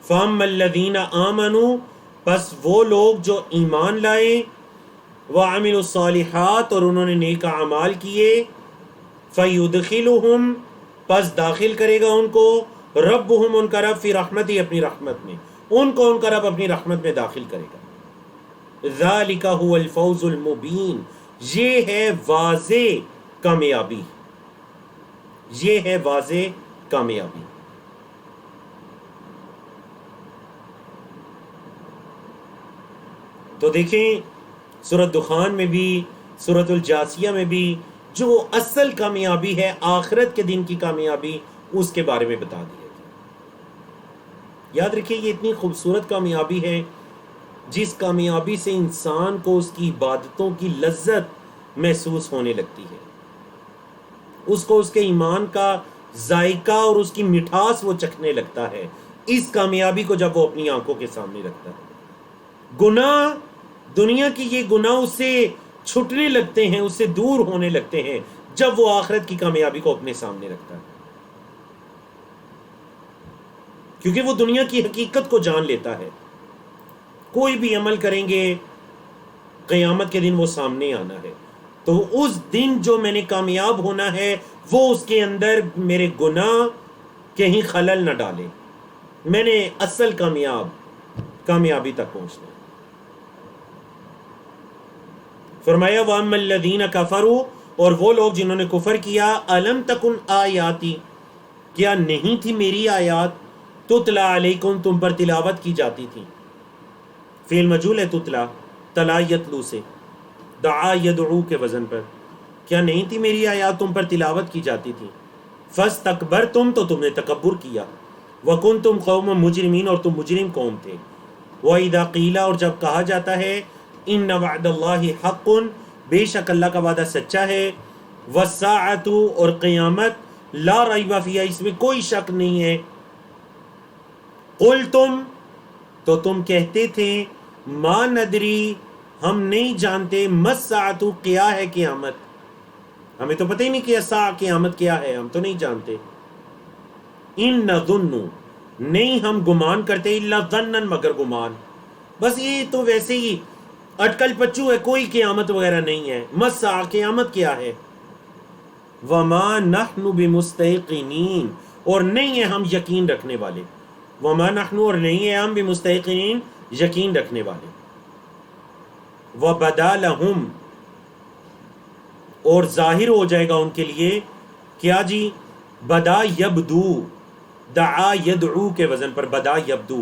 فاما الذین آمنوا، پس وہ لوگ جو ایمان لائے، وعملوا الصالحات، اور انہوں نے نیک اعمال کیے، فیدخلہم، پس داخل کرے گا ان کو، ربہم، ان کا رب، فی رحمتی، اپنی رحمت میں، ان کو ان کا رب اپنی رحمت میں داخل کرے گا. ذالک هو الفوز المبین، یہ ہے واضح کامیابی، یہ ہے واضح کامیابی. تو دیکھیں سورۃ دخان میں بھی، سورۃ الجاثیہ میں بھی جو اصل کامیابی ہے، آخرت کے دن کی کامیابی، اس کے بارے میں بتا دیا گیا. یاد رکھیے یہ اتنی خوبصورت کامیابی ہے جس کامیابی سے انسان کو اس کی عبادتوں کی لذت محسوس ہونے لگتی ہے، اس کو اس کے ایمان کا ذائقہ اور اس کی مٹھاس وہ چکھنے لگتا ہے، اس کامیابی کو جب وہ اپنی آنکھوں کے سامنے رکھتا ہے. گناہ، دنیا کی یہ گناہ اس سے چھٹنے لگتے ہیں، اس سے دور ہونے لگتے ہیں جب وہ آخرت کی کامیابی کو اپنے سامنے رکھتا ہے، کیونکہ وہ دنیا کی حقیقت کو جان لیتا ہے. کوئی بھی عمل کریں گے قیامت کے دن وہ سامنے آنا ہے. تو اس دن جو میں نے کامیاب ہونا ہے وہ اس کے اندر میرے گناہ کہیں خلل نہ ڈالے. میں نے اصل کامیابی تک پہنچنا ہے. فرمایا وَأَمَّا الَّذِينَ كَفَرُوا، اور وہ لوگ جنہوں نے کفر کیا، أَلَمْ تَكُنْ آیاتی، کیا نہیں تھی میری آیات، تتلا علیکم، تم پر تلاوت کی جاتی تھی. فعل مجہول ہے تتلا، تلا یتلو سے، دعا یدعو کے وزن پر. کیا نہیں تھی میری آیات تم پر تلاوت کی جاتی تھی. فاستکبرتم، تو تم نے تکبر کیا. وکنتم قوم مجرمین، اور تم مجرم قوم تھے. وَإِذَا قِيلَ، اور جب کہا جاتا ہے، ان وعد اللہ حق، بے شک اللہ کا وعدہ سچا ہے. وَالسَّاعَةُ، اور قیامت، لا ریب فیہا، اس میں کوئی شک نہیں ہے. قلتم، تو تم کہتے تھے، ما ندری، ہم نہیں جانتے، مَسَّاعَةُ، کیا ہے قیامت، ہمیں تو پتہ ہی نہیں کہ ساعہ قیامت کیا ہے، ہم تو نہیں جانتے. ان نظن، نہیں ہم گمان کرتے، الا ظنا، مگر گمان. بس یہ تو ویسے ہی اٹکل پچو ہے، کوئی قیامت وغیرہ نہیں ہے. مسا، قیامت کیا ہے. وما نحن بمستيقنين، اور نہیں ہے ہم یقین رکھنے والے. وما نحن، اور نہیں ہے ہم بمستيقنين، یقین رکھنے والے. وبدا لهم، اور ظاہر ہو جائے گا ان کے لیے، کیا جی، بدا یبدو، دعا یدعو کے وزن پر بدا یبدو.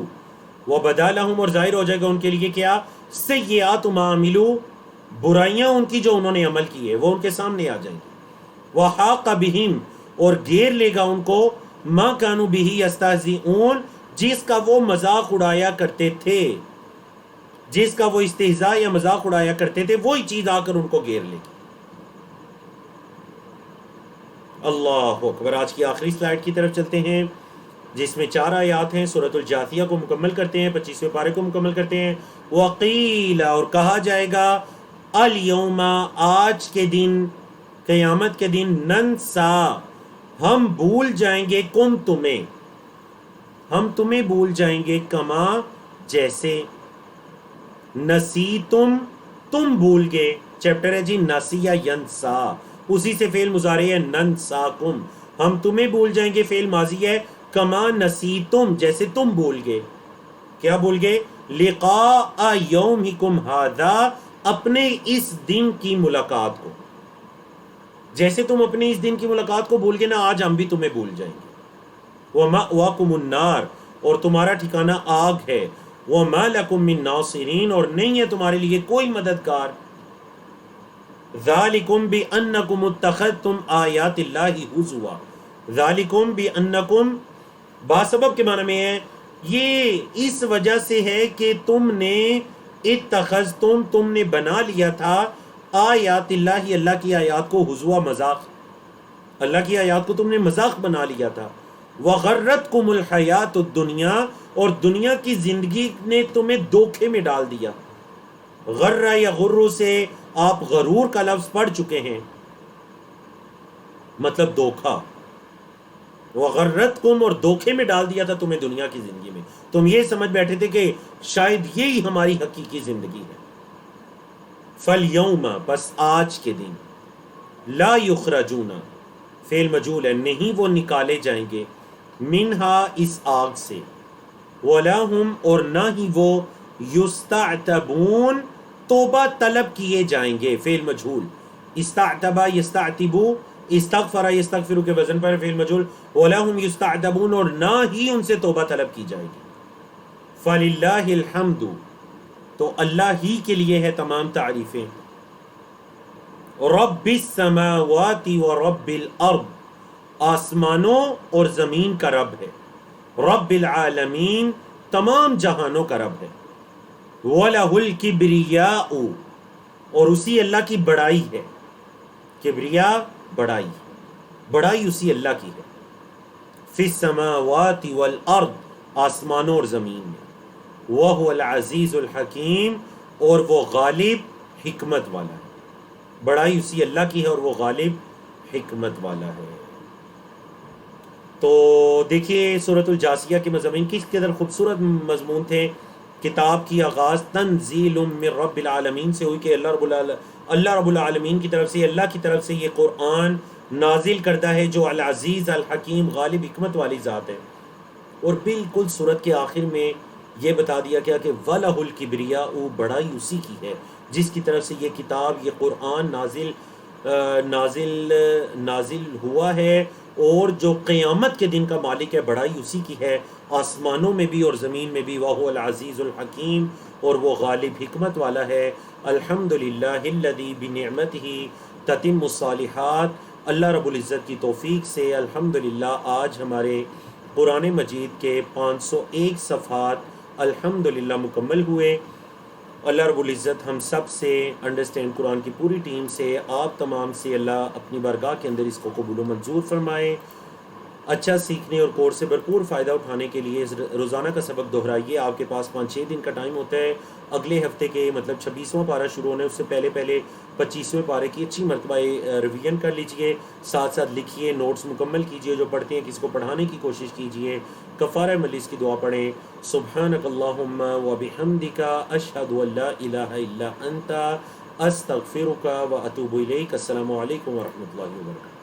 وبدا لهم، اور ظاہر ہو جائے گا ان کے لیے کیا، سیئات ما عملوا، برائیاں ان کی جو انہوں نے عمل کی ہے وہ ان کے سامنے آ جائیں گی. وحاق بہم، اور گھیر لے گا ان کو، ما کانوا بہ یستہزئون، جس کا وہ مذاق اڑایا کرتے تھے، جس کا وہ استہزاء یا مذاق اڑایا کرتے تھے، وہی چیز آ کر ان کو گھیر لے گی. اللہ اکبر. آج کی آخری سلائیڈ کی طرف چلتے ہیں، جس میں 4 آیات ہیں. سورۃ الجاثیہ کو مکمل کرتے ہیں، 25ویں پارے کو مکمل کرتے ہیں. وقیل، اور کہا جائے گا، الیوم، آج کے دن، قیامت کے دن، ننسا، ہم بھول جائیں گے، کم، تمہیں، ہم تمہیں بھول جائیں گے، کما، جیسے، نسیتم، تم بھول گئے. چیپٹر ہے جی نسیہ ینسا، اسی سے فعل مضارع ہے ننساکم، ہم تمہیں بھول جائیں گے. فعل ماضی ہے کما نسیتم، جیسے تم بھول گئے. کیا بھول گئے، لقاء یومکم ھذا، اپنے اس دن کی ملاقات کو. جیسے تم اپنے اس دن کی ملاقات کو بھول گئے نا، آج ہم بھی تمہیں بھول جائیں گے. وَمَأْوَاكُمُ النَّارُ، اور تمہارا ٹھکانہ آگ ہے. وَمَا لَكُم مِّن نَاصِرِينَ، اور نہیں ہے تمہارے لیے کوئی مددگار. ذَلِكُمْ بِأَنَّكُمْ اتَّخَذْتُمْ آیَاتِ اللَّهِ هُزُوًا، ذَلِكُمْ بِأَنَّكُمْ، باسبب کے معنی میں ہے، یہ اس وجہ سے ہے کہ تم نے، اتخذتم، تم نے بنا لیا تھا، آیات اللہ، اللہ کی آیات کو، ہزوا، مذاق، اللہ کی آیات کو تم نے مذاق بنا لیا تھا. وغرتکم الحیات الدنیا، اور دنیا کی زندگی نے تمہیں دھوکے میں ڈال دیا. غرہ یا غرو سے آپ غرور کا لفظ پڑھ چکے ہیں، مطلب دھوکا. وغرتکم، اور دھوکے میں ڈال دیا تھا تمہیں دنیا کی زندگی میں، تم یہ سمجھ بیٹھے تھے کہ شاید یہی ہماری حقیقی زندگی ہے. فالیوم، بس آج کے دن، لا یخرجون، فعل مجہول ہے، نہیں وہ نکالے جائیں گے، منہا، اس آگ سے، ولا ہم، اور نہ ہی وہ، یستعتبون، توبہ طلب کیے جائیں گے. فعل مجہول، استعتبا یستعتبو، استغفر یستغفر کے وزن پر فعل مجہول. ولا ہم یستعتبون، اور نہ ہی ان سے توبہ طلب کی جائے گی. فللہ الحمد، تو اللہ ہی کے لیے ہے تمام تعریفیں. رب السماوات و رب الارض، آسمانوں اور زمین کا رب ہے. رب العالمین، تمام جہانوں کا رب ہے. وَلَهُ الْكِبْرِيَاءُ، اور اسی اللہ کی بڑائی ہے. کبریا، بڑائی، بڑائی اسی اللہ کی ہے. فی السماوات والارض، آسمانوں اور زمین میں. وَهُوَ الْعَزِيزُ الْحَكِيمُ، اور وہ غالب، حکمت والا ہے. بڑائی اسی اللہ کی ہے اور وہ غالب، حکمت والا ہے. تو دیکھیے سورۃ الجاثیہ کے مضامین کس قدر خوبصورت مضمون تھے. کتاب کی آغاز تنزیل من رب العالمین سے ہوئی کہ اللہ رب العالمین کی طرف سے، اللہ کی طرف سے یہ قرآن نازل کرتا ہے جو العزیز الحکیم غالب حکمت والی ذات ہے۔ اور بالکل سورت کے آخر میں یہ بتا دیا گیا کہ وَلَهُ الْكِبْرِيَاءُ، بڑائی اسی کی ہے جس کی طرف سے یہ کتاب، یہ قرآن نازل ہوا ہے، اور جو قیامت کے دن کا مالک ہے بڑائی اسی کی ہے، آسمانوں میں بھی اور زمین میں بھی۔ وَهُوَ الْعَزِيزُ الْحَكِيمُ، اور وہ غالب حکمت والا ہے۔ الحمدللہ الذی بنعمتہ تتم الصالحات، اللہ رب العزت کی توفیق سے الحمدللہ آج ہمارے قرآن مجید کے 501 صفحات الحمدللہ مکمل ہوئے۔ اللہ رب العزت ہم سب سے، انڈرسٹینڈ قرآن کی پوری ٹیم سے، آپ تمام سے اللہ اپنی بارگاہ کے اندر اس کو قبول و منظور فرمائے۔ اچھا سیکھنے اور کورس سے بھرپور فائدہ اٹھانے کے لیے روزانہ کا سبق دہرائیے۔ آپ کے پاس 5-6 دن کا ٹائم ہوتا ہے۔ اگلے ہفتے کے مطلب 26واں پارہ شروع ہونے اس سے پہلے 25ویں پارے کی اچھی مرتبہ ریویژن کر لیجئے، ساتھ ساتھ لکھیے، نوٹس مکمل کیجئے، جو پڑھتے ہیں کسی کو پڑھانے کی کوشش کیجئے۔ کفارہ مجلس کی دعا پڑھیں۔ سبحانک اللہم و بحمدک، اشہد ان لا الہ الا انت، استغفرک و اتوب الیک۔ السلام علیکم ورحمۃ اللہ وبرکاتہ۔